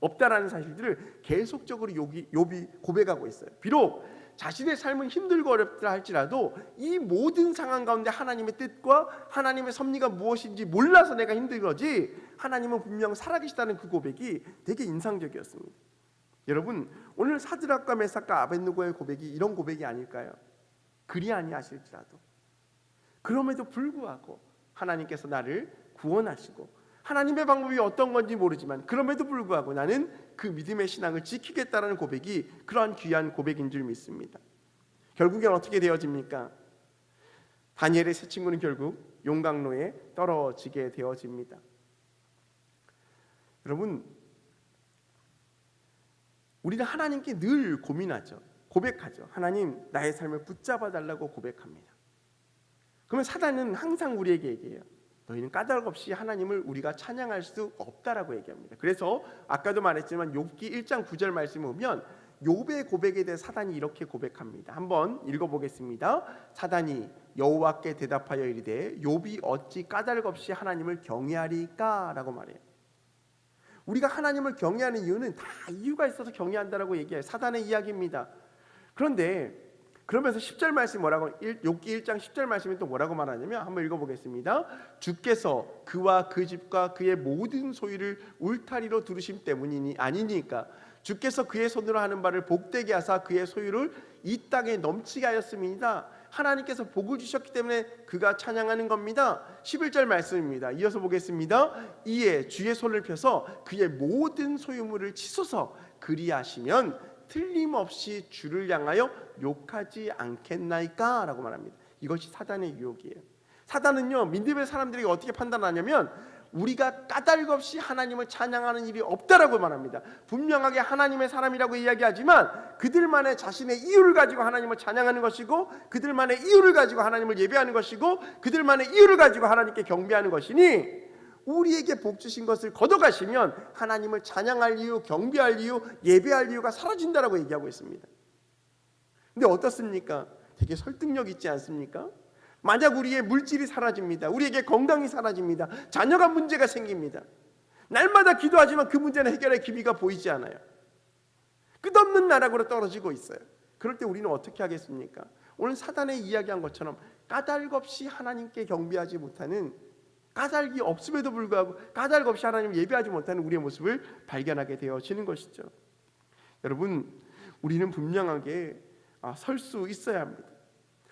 [SPEAKER 2] 없다라는 사실들을 계속적으로 욥이 고백하고 있어요. 비록 자신의 삶은 힘들고 어렵다 할지라도 이 모든 상황 가운데 하나님의 뜻과 하나님의 섭리가 무엇인지 몰라서 내가 힘든 거지 하나님은 분명 살아계시다는 그 고백이 되게 인상적이었습니다. 여러분, 오늘 사드락과 메삭과 아벳느고의 고백이 이런 고백이 아닐까요? 그리 아니하실지라도 그럼에도 불구하고 하나님께서 나를 구원하시고 하나님의 방법이 어떤 건지 모르지만 그럼에도 불구하고 나는 그 믿음의 신앙을 지키겠다라는 고백이 그러한 귀한 고백인 줄 믿습니다. 결국엔 어떻게 되어집니까? 다니엘의 세 친구는 결국 용광로에 떨어지게 되어집니다. 여러분, 우리는 하나님께 늘 고민하죠. 고백하죠. 하나님, 나의 삶을 붙잡아 달라고 고백합니다. 그러면 사단은 항상 우리에게 얘기해요. 너희는 까닭 없이 하나님을 우리가 찬양할 수 없다라고 얘기합니다. 그래서 아까도 말했지만 욥기 1장 9절 말씀을 보면 욥의 고백에 대해 사단이 이렇게 고백합니다. 한번 읽어보겠습니다. 사단이 여호와께 대답하여 이르되 욥이 어찌 까닭 없이 하나님을 경외하리까? 라고 말해요. 우리가 하나님을 경외하는 이유는 다 이유가 있어서 경외한다라고 얘기해요. 사단의 이야기입니다. 그런데 그러면서 10절 말씀 뭐라고, 욥기 1장 10절 말씀이 또 뭐라고 말하냐면 한번 읽어보겠습니다. 주께서 그와 그 집과 그의 모든 소유를 울타리로 두르심 때문이니 아니니까 주께서 그의 손으로 하는 바를 복되게 하사 그의 소유를 이 땅에 넘치게 하였음이니이다. 하나님께서 복을 주셨기 때문에 그가 찬양하는 겁니다. 11절 말씀입니다. 이어서 보겠습니다. 이에 주의 손을 펴서 그의 모든 소유물을 치소서 그리하시면 틀림없이 주를 향하여 욕하지 않겠나이까? 라고 말합니다. 이것이 사단의 유혹이에요. 사단은요, 믿음의 사람들에게 어떻게 판단하냐면 우리가 까닭 없이 하나님을 찬양하는 일이 없다라고 말합니다. 분명하게 하나님의 사람이라고 이야기하지만 그들만의 자신의 이유를 가지고 하나님을 찬양하는 것이고 그들만의 이유를 가지고 하나님을 예배하는 것이고 그들만의 이유를 가지고 하나님께 경배하는 것이니 우리에게 복 주신 것을 걷어가시면 하나님을 찬양할 이유, 경배할 이유, 예배할 이유가 사라진다라고 얘기하고 있습니다. 근데 어떻습니까? 되게 설득력 있지 않습니까? 만약 우리의 물질이 사라집니다. 우리에게 건강이 사라집니다. 자녀가 문제가 생깁니다. 날마다 기도하지만 그 문제는 해결의 기미가 보이지 않아요. 끝없는 나락으로 떨어지고 있어요. 그럴 때 우리는 어떻게 하겠습니까? 오늘 사단의 이야기한 것처럼 까닭 없이 하나님께 경배하지 못하는, 까닭이 없음에도 불구하고 까닭 없이 하나님을 예배하지 못하는 우리의 모습을 발견하게 되어지는 것이죠. 여러분, 우리는 분명하게 설 수 있어야 합니다.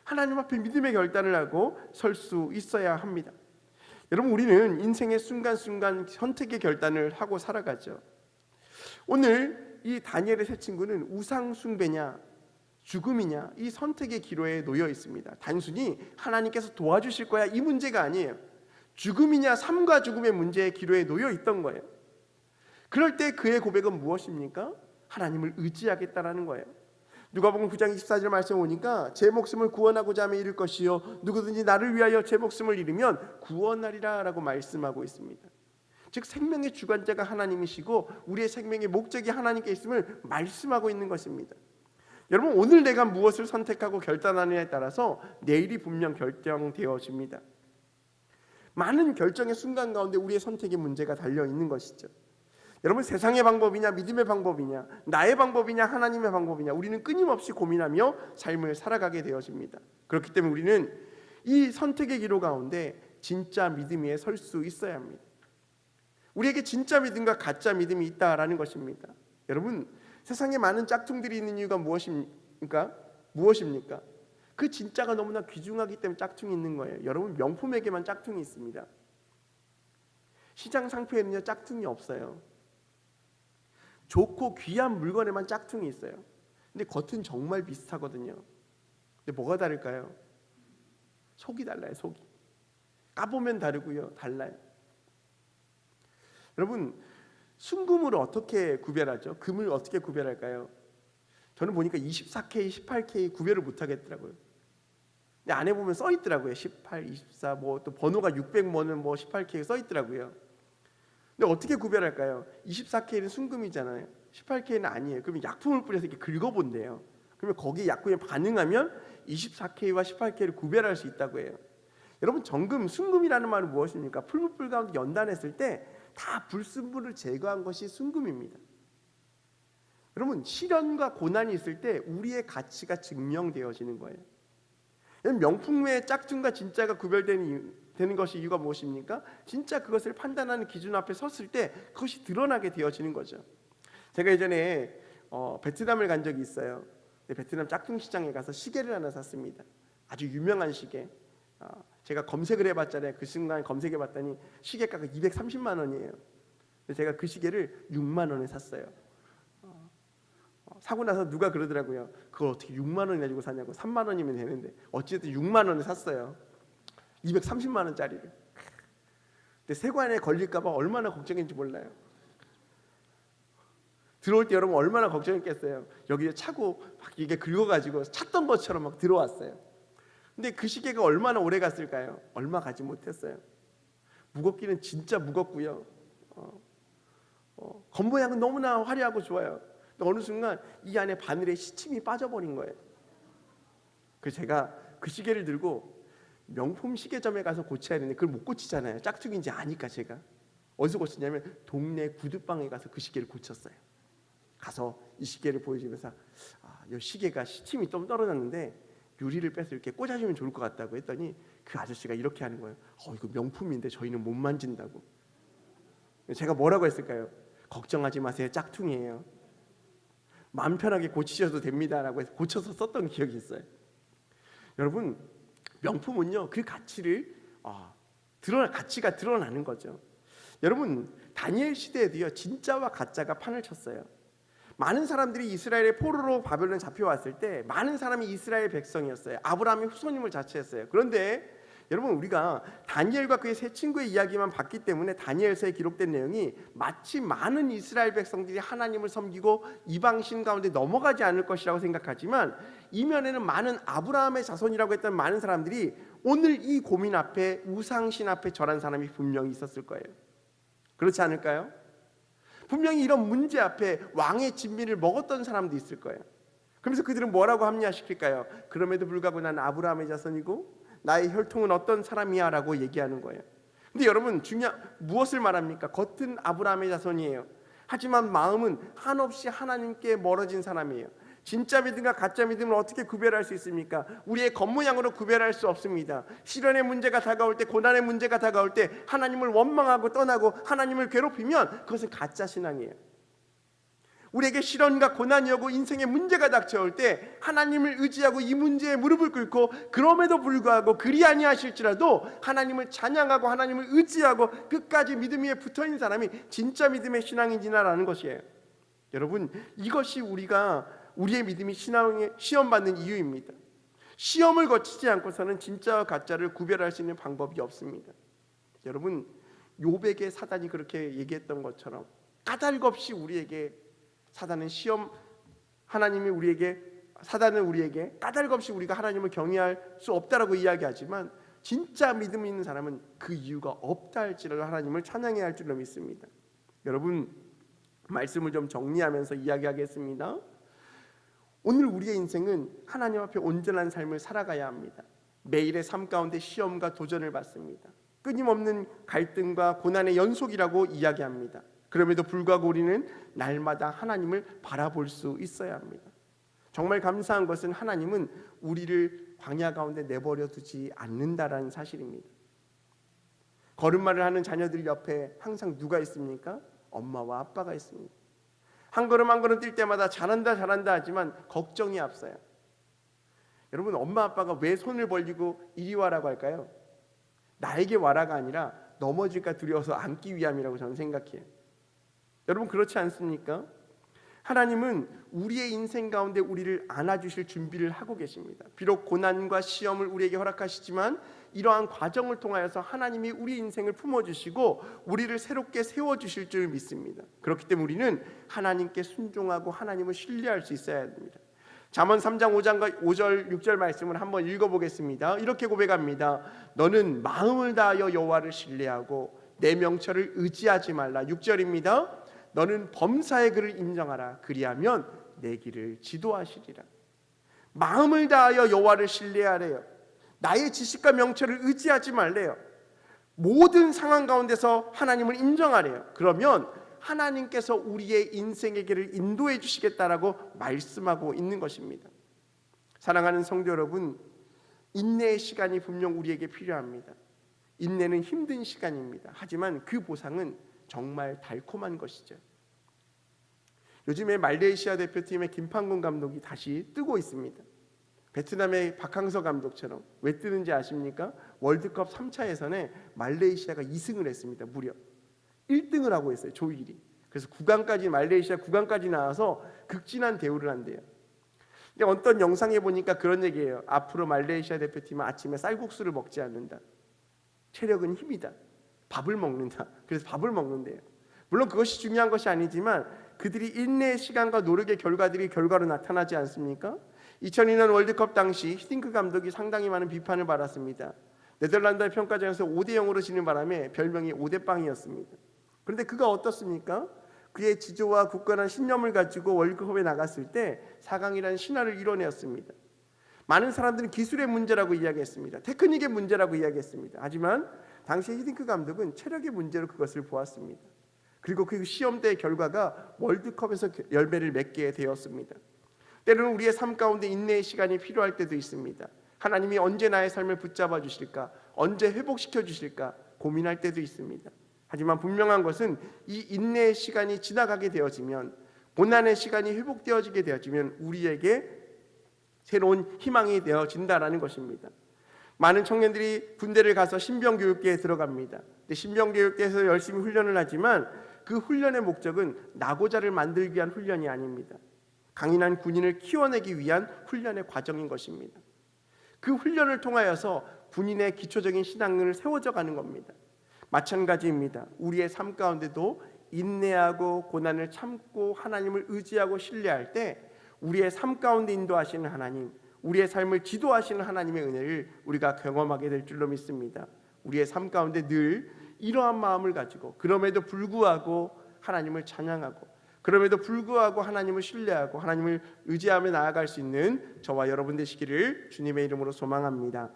[SPEAKER 2] 하나님 앞에 믿음의 결단을 하고 설 수 있어야 합니다. 여러분, 우리는 인생의 순간순간 선택의 결단을 하고 살아가죠. 오늘 이 다니엘의 세 친구는 우상 숭배냐 죽음이냐 이 선택의 기로에 놓여 있습니다. 단순히 하나님께서 도와주실 거야 이 문제가 아니에요. 죽음이냐 삶과 죽음의 문제의 기로에 놓여 있던 거예요. 그럴 때 그의 고백은 무엇입니까? 하나님을 의지하겠다라는 거예요. 누가복음 9장 24절 말씀 오니까 제 목숨을 구원하고자 하면 잃을 것이요 누구든지 나를 위하여 제 목숨을 잃으면 구원하리라 라고 말씀하고 있습니다. 즉 생명의 주관자가 하나님이시고 우리의 생명의 목적이 하나님께 있음을 말씀하고 있는 것입니다. 여러분, 오늘 내가 무엇을 선택하고 결단하느냐에 따라서 내일이 분명 결정되어집니다. 많은 결정의 순간 가운데 우리의 선택의 문제가 달려 있는 것이죠. 여러분, 세상의 방법이냐 믿음의 방법이냐 나의 방법이냐 하나님의 방법이냐 우리는 끊임없이 고민하며 삶을 살아가게 되어집니다. 그렇기 때문에 우리는 이 선택의 기로 가운데 진짜 믿음 위에 설 수 있어야 합니다. 우리에게 진짜 믿음과 가짜 믿음이 있다라는 것입니다. 여러분, 세상에 많은 짝퉁들이 있는 이유가 무엇입니까? 그 진짜가 너무나 귀중하기 때문에 짝퉁이 있는 거예요. 여러분, 명품에게만 짝퉁이 있습니다. 시장 상표에는요 짝퉁이 없어요. 좋고 귀한 물건에만 짝퉁이 있어요. 근데 겉은 정말 비슷하거든요. 근데 뭐가 다를까요? 속이 달라요. 속이 까보면 다르고요, 달라요. 여러분, 순금을 어떻게 구별하죠? 금을 어떻게 구별할까요? 저는 보니까 24K, 18K 구별을 못 하겠더라고요. 근데 안에 보면 써 있더라고요. 18, 24, 뭐 또 번호가 600뭐는 뭐 18K 써 있더라고요. 근데 어떻게 구별할까요? 24K는 순금이잖아요. 18K는 아니에요. 그러면 약품을 뿌려서 이렇게 긁어본대요. 그러면 거기에 약품에 반응하면 24K와 18K를 구별할 수 있다고 해요. 여러분, 정금, 순금이라는 말은 무엇입니까? 풀무불 가운데 연단했을 때 다 불순물을 제거한 것이 순금입니다. 여러분, 시련과 고난이 있을 때 우리의 가치가 증명되어지는 거예요. 명품 외에 짝퉁과 진짜가 구별되는 것이 이유가 무엇입니까? 진짜 그것을 판단하는 기준 앞에 섰을 때 그것이 드러나게 되어지는 거죠. 제가 예전에 베트남을 간 적이 있어요. 베트남 짝퉁 시장에 가서 시계를 하나 샀습니다. 아주 유명한 시계. 제가 검색을 해봤잖아요. 그 순간 검색해봤더니 시계가가 230만 원이에요. 제가 그 시계를 6만 원에 샀어요. 사고 나서 누가 그러더라고요. 그걸 어떻게 6만 원이나 주고 사냐고. 3만 원이면 되는데 어쨌든 6만 원에 샀어요. 230만 원짜리를. 근데 세관에 걸릴까 봐 얼마나 걱정했는지 몰라요. 들어올 때 여러분 얼마나 걱정했겠어요. 여기에 차고 막 이게 긁어가지고 찼던 것처럼 막 들어왔어요. 근데 그 시계가 얼마나 오래 갔을까요? 얼마 가지 못했어요. 무겁기는 진짜 무겁고요. 겉모양은 너무나 화려하고 좋아요. 근데 어느 순간 이 안에 바늘에 시침이 빠져버린 거예요. 그래서 제가 그 시계를 들고 명품 시계점에 가서 고쳐야 되는데 그걸 못 고치잖아요. 짝퉁인지 아니까 제가 어디서 고쳤냐면 동네 구두방에 가서 그 시계를 고쳤어요. 가서 이 시계를 보여주면서 이 시계가 시침이 좀 떨어졌는데 유리를 빼서 이렇게 꽂아주면 좋을 것 같다고 했더니 그 아저씨가 이렇게 하는 거예요. 이거 명품인데 저희는 못 만진다고. 제가 뭐라고 했을까요? 걱정하지 마세요. 짝퉁이에요. 마음 편하게 고치셔도 됩니다라고 해서 고쳐서 썼던 기억이 있어요. 여러분, 명품은요 그 가치를 가치가 드러나는 거죠. 여러분, 다니엘 시대에도요 진짜와 가짜가 판을 쳤어요. 많은 사람들이 이스라엘의 포로로 바벨론에 잡혀왔을 때 많은 사람이 이스라엘 백성이었어요. 아브라함의 후손임을 자처했어요. 그런데 여러분, 우리가 다니엘과 그의 세 친구의 이야기만 봤기 때문에 다니엘서에 기록된 내용이 마치 많은 이스라엘 백성들이 하나님을 섬기고 이방신 가운데 넘어가지 않을 것이라고 생각하지만 이면에는 많은 아브라함의 자손이라고 했던 많은 사람들이 오늘 이 고민 앞에 우상신 앞에 절한 사람이 분명히 있었을 거예요. 그렇지 않을까요? 분명히 이런 문제 앞에 왕의 진미를 먹었던 사람도 있을 거예요. 그러면서 그들은 뭐라고 합리화시킬까요? 그럼에도 불구하고 난 아브라함의 자손이고 나의 혈통은 어떤 사람이야 라고 얘기하는 거예요. 근데 여러분, 무엇을 말합니까? 겉은 아브라함의 자손이에요. 하지만 마음은 한없이 하나님께 멀어진 사람이에요. 진짜 믿음과 가짜 믿음을 어떻게 구별할 수 있습니까? 우리의 겉모양으로 구별할 수 없습니다. 시련의 문제가 다가올 때, 고난의 문제가 다가올 때 하나님을 원망하고 떠나고 하나님을 괴롭히면 그것은 가짜 신앙이에요. 우리에게 시련과 고난이 오고 인생의 문제가 닥쳐올 때 하나님을 의지하고 이 문제에 무릎을 꿇고 그럼에도 불구하고 그리 아니하실지라도 하나님을 찬양하고 하나님을 의지하고 끝까지 믿음 위에 붙어있는 사람이 진짜 믿음의 신앙인지라는 것이에요. 여러분, 이것이 우리의 믿음이 신앙에 시험받는 이유입니다. 시험을 거치지 않고서는 진짜와 가짜를 구별할 수 있는 방법이 없습니다. 여러분, 욥에게 사단이 그렇게 얘기했던 것처럼 까닭없이 우리에게 사단은 우리에게 까닭없이 우리가 하나님을 경외할 수 없다라고 이야기하지만 진짜 믿음 있는 사람은 그 이유가 없다 할지라도 하나님을 찬양해야 할 줄로 믿습니다. 여러분, 말씀을 좀 정리하면서 이야기하겠습니다. 오늘 우리의 인생은 하나님 앞에 온전한 삶을 살아가야 합니다. 매일의 삶 가운데 시험과 도전을 받습니다. 끊임없는 갈등과 고난의 연속이라고 이야기합니다. 그럼에도 불구하고 우리는 날마다 하나님을 바라볼 수 있어야 합니다. 정말 감사한 것은 하나님은 우리를 광야 가운데 내버려 두지 않는다라는 사실입니다. 걸음마를 하는 자녀들 옆에 항상 누가 있습니까? 엄마와 아빠가 있습니다. 한 걸음 한 걸음 뛸 때마다 잘한다 하지만 걱정이 앞서요. 여러분, 엄마 아빠가 왜 손을 벌리고 이리 와라고 할까요? 나에게 와라가 아니라 넘어질까 두려워서 안기 위함이라고 저는 생각해요. 여러분, 그렇지 않습니까? 하나님은 우리의 인생 가운데 우리를 안아주실 준비를 하고 계십니다. 비록 고난과 시험을 우리에게 허락하시지만 이러한 과정을 통하여서 하나님이 우리 인생을 품어주시고 우리를 새롭게 세워주실 줄 믿습니다. 그렇기 때문에 우리는 하나님께 순종하고 하나님을 신뢰할 수 있어야 합니다. 잠언 3장 5절 6절 말씀을 한번 읽어보겠습니다. 이렇게 고백합니다. 너는 마음을 다하여 여호와를 신뢰하고 내 명철을 의지하지 말라. 6절입니다. 너는 범사의 그를 인정하라. 그리하면 내 길을 지도하시리라. 마음을 다하여 여호와를 신뢰하래요. 나의 지식과 명철을 의지하지 말래요. 모든 상황 가운데서 하나님을 인정하래요. 그러면 하나님께서 우리의 인생의 길을 인도해 주시겠다라고 말씀하고 있는 것입니다. 사랑하는 성도 여러분, 인내의 시간이 분명 우리에게 필요합니다. 인내는 힘든 시간입니다. 하지만 그 보상은 정말 달콤한 것이죠. 요즘에 말레이시아 대표팀의 김판곤 감독이 다시 뜨고 있습니다. 베트남의 박항서 감독처럼. 왜 뜨는지 아십니까? 월드컵 3차 예선에 말레이시아가 2승을 했습니다. 무려 1등을 하고 있어요. 조 1위. 그래서 말레이시아 9강까지 나와서 극진한 대우를 한대요. 근데 어떤 영상에 보니까 그런 얘기예요. 앞으로 말레이시아 대표팀은 아침에 쌀국수를 먹지 않는다. 체력은 힘이다. 밥을 먹는다. 그래서 밥을 먹는데요. 물론 그것이 중요한 것이 아니지만 그들이 인내의 시간과 노력의 결과들이 결과로 나타나지 않습니까? 2002년 월드컵 당시 히딩크 감독이 상당히 많은 비판을 받았습니다. 네덜란드의 평가전에서 5대0으로 지는 바람에 별명이 5대빵이었습니다. 그런데 그가 어떻습니까? 그의 지조와 굳건한 신념을 가지고 월드컵에 나갔을 때 4강이라는 신화를 이뤄내었습니다. 많은 사람들은 기술의 문제라고 이야기했습니다. 테크닉의 문제라고 이야기했습니다. 하지만 당시 히딩크 감독은 체력의 문제로 그것을 보았습니다. 그리고 그 시험 때의 결과가 월드컵에서 열매를 맺게 되었습니다. 때로는 우리의 삶 가운데 인내의 시간이 필요할 때도 있습니다. 하나님이 언제 나의 삶을 붙잡아 주실까? 언제 회복시켜 주실까? 고민할 때도 있습니다. 하지만 분명한 것은 이 인내의 시간이 지나가게 되어지면, 고난의 시간이 회복되어지게 되어지면 우리에게 새로운 희망이 되어진다라는 것입니다. 많은 청년들이 군대를 가서 신병교육대에 들어갑니다. 신병교육대에서 열심히 훈련을 하지만 그 훈련의 목적은 나고자를 만들기 위한 훈련이 아닙니다. 강인한 군인을 키워내기 위한 훈련의 과정인 것입니다. 그 훈련을 통하여서 군인의 기초적인 신앙을 세워져 가는 겁니다. 마찬가지입니다. 우리의 삶 가운데도 인내하고 고난을 참고 하나님을 의지하고 신뢰할 때 우리의 삶 가운데 인도하시는 하나님, 우리의 삶을 지도하시는 하나님의 은혜를 우리가 경험하게 될 줄로 믿습니다. 우리의 삶 가운데 늘 이러한 마음을 가지고, 그럼에도 불구하고 하나님을 찬양하고, 그럼에도 불구하고 하나님을 신뢰하고 하나님을 의지하며 나아갈 수 있는 저와 여러분 되시기를 주님의 이름으로 소망합니다.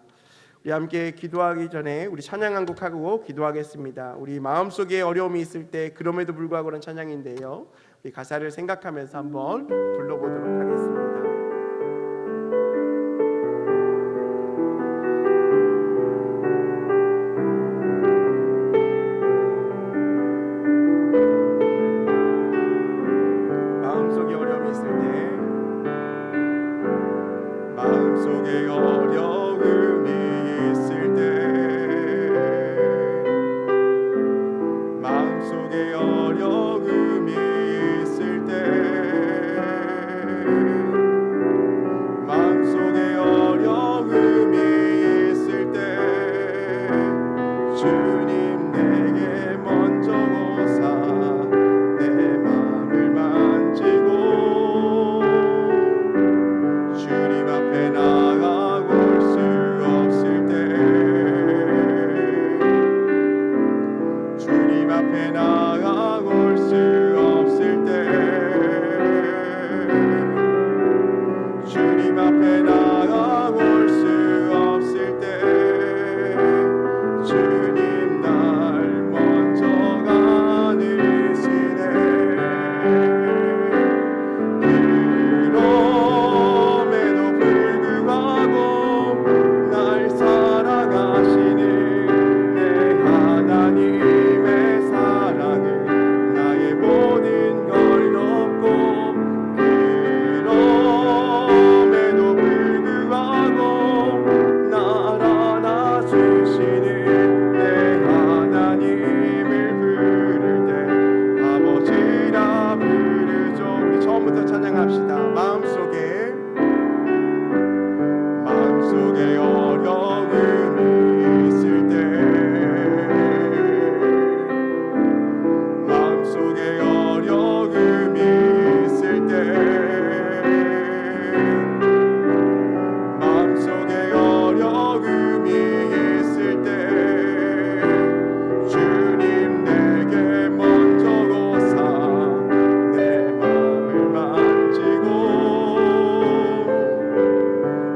[SPEAKER 2] 우리 함께 기도하기 전에 우리 찬양 한 곡 하고 기도하겠습니다. 우리 마음속에 어려움이 있을 때 그럼에도 불구하고는 찬양인데요, 우리 가사를 생각하면서 한번 불러보도록 하겠습니다. 마음속에 어려움이 있을 때, 마음속에 어려움이 있을 때, 마음속에 어려움이 있을 때 사랑하시는 내 하나님을 부를 때 아버지라 부르죠. 우리 처음부터 찬양합시다. 마음속에 어려움이 있을 때 마음속에 어려움이 있을 때 마음속에 어려움이 있을 때 주님 내게 먼저 오사 내 마음을 만지고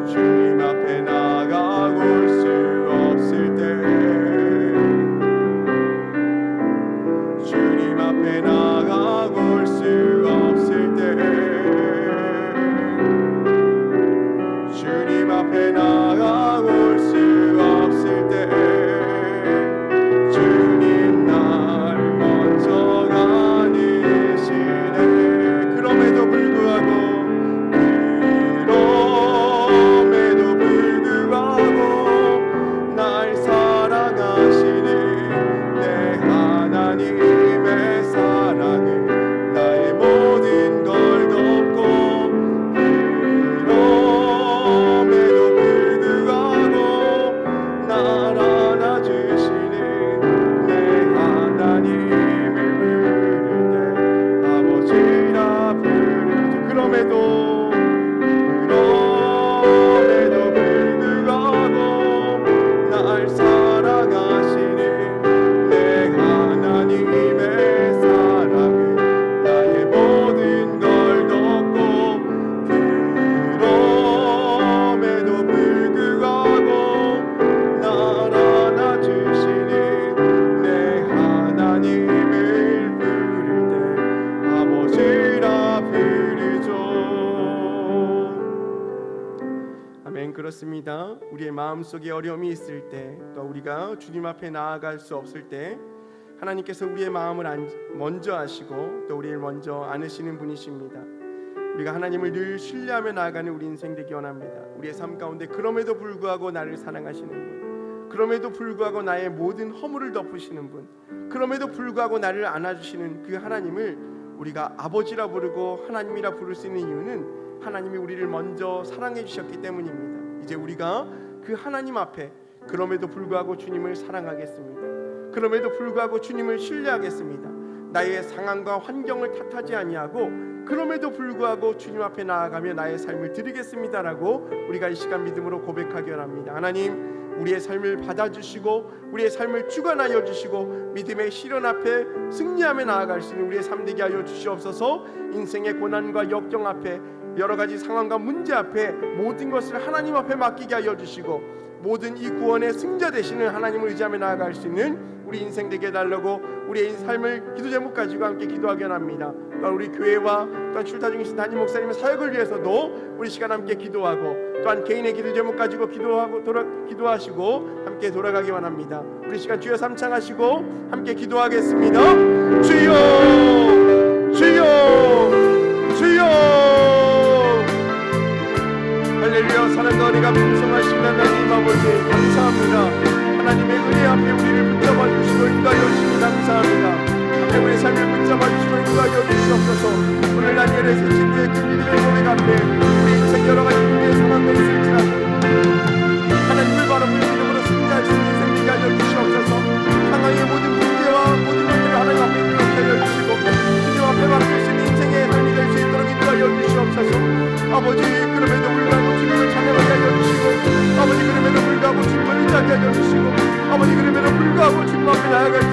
[SPEAKER 2] 주님 앞에 나가올 수 없을 때 주님 앞에 나가올 수 없을 때 주님 앞에 나가올 수 없을 때 주님 날 먼저 가니시네. 그럼에도 불구하고 날 사랑하시는 내 하나님의 사랑은 나의 모든 걸 덮고 그럼에도 불구하고 날 안아주시는 내 하나님을 부를 때 아버지라 부르죠. 그럼에도 불구하고 날 사랑하시는 내 하나님의 사랑은 나의 모든 걸 덮고 그럼에도 불구하고 날 안아주시는 내 하나님을 부를 때 아버지라 부르죠. 아멘. 그렇습니다. 우리의 마음속에 어려움이 있을 때, 또 우리가 주님 앞에 나아갈 수 없을 때 하나님께서 우리의 마음을 먼저 아시고 또 우리를 먼저 안으시는 분이십니다. 우리가 하나님을 늘 신뢰하며 나아가는 우리 인생 되기 원합니다. 우리의 삶 가운데 그럼에도 불구하고 나를 사랑하시는 분, 그럼에도 불구하고 나의 모든 허물을 덮으시는 분, 그럼에도 불구하고 나를 안아주시는 그 하나님을 우리가 아버지라 부르고 하나님이라 부를 수 있는 이유는 하나님이 우리를 먼저 사랑해 주셨기 때문입니다. 이제 우리가 그 하나님 앞에 그럼에도 불구하고 주님을 사랑하겠습니다. 그럼에도 불구하고 주님을 신뢰하겠습니다. 나의 상황과 환경을 탓하지 아니하고 그럼에도 불구하고 주님 앞에 나아가며 나의 삶을 드리겠습니다라고 우리가 이 시간 믿음으로 고백하기 원합니다. 하나님, 우리의 삶을 받아주시고 우리의 삶을 주관하여 주시고 믿음의 시련 앞에 승리하며 나아갈 수 있는 우리의 삶 되게 하여 주시옵소서. 인생의 고난과 역경 앞에 여러 가지 상황과 문제 앞에 모든 것을 하나님 앞에 맡기게 하여 주시고 모든 이 구원의 승자 되시는 하나님을 의지하며 나아갈 수 있는 우리 인생 되게 해달라고 우리의 삶을 기도 제목 가지고 함께 기도하기 원합니다. 또한 우리 교회와 또한 출타 중이신 담임 목사님의 사역을 위해서도 우리 시간 함께 기도하고 또한 개인의 기도 제목 가지고 기도하시고 함께 돌아가기 원합니다. 우리 시간 주여 삼창하시고 함께 기도하겠습니다. 주여 주여 주여. 할렐루야. 사랑과 은혜가 풍성하신 하나님 아버지 감사합니다. 하나님의 은혜 앞에 우리를 붙잡아 주시고 인도하여 주시니 감사합니다. 앞에 우리의 삶을 붙잡아 주시고 인도하여 주시옵소서. 오늘 날 예를 세신 후에 그 믿음의 고백 앞에 우리 인생 여러 가지 문제의 상황과 있을지라도 하나님을 바라보는 믿음으로 승리할 수 있는 인생 되게 하여 주시옵소서. 상황의 모든 문제와 모든 것들을 하나님 앞에 이렇게 하여 주시고 주님 앞에 맡길 수 있는 인생의 삶이 될 수 있도록 인도하여 주시옵소서. 아버지, 그럼에도 불구하고 주님을 찬양하게 하여 주시고 아버지, 그럼에도 불구하고 주님을 의지하게 하여 주시고 아버지, 그럼에도 불구하고 주님 앞에 나아갈 수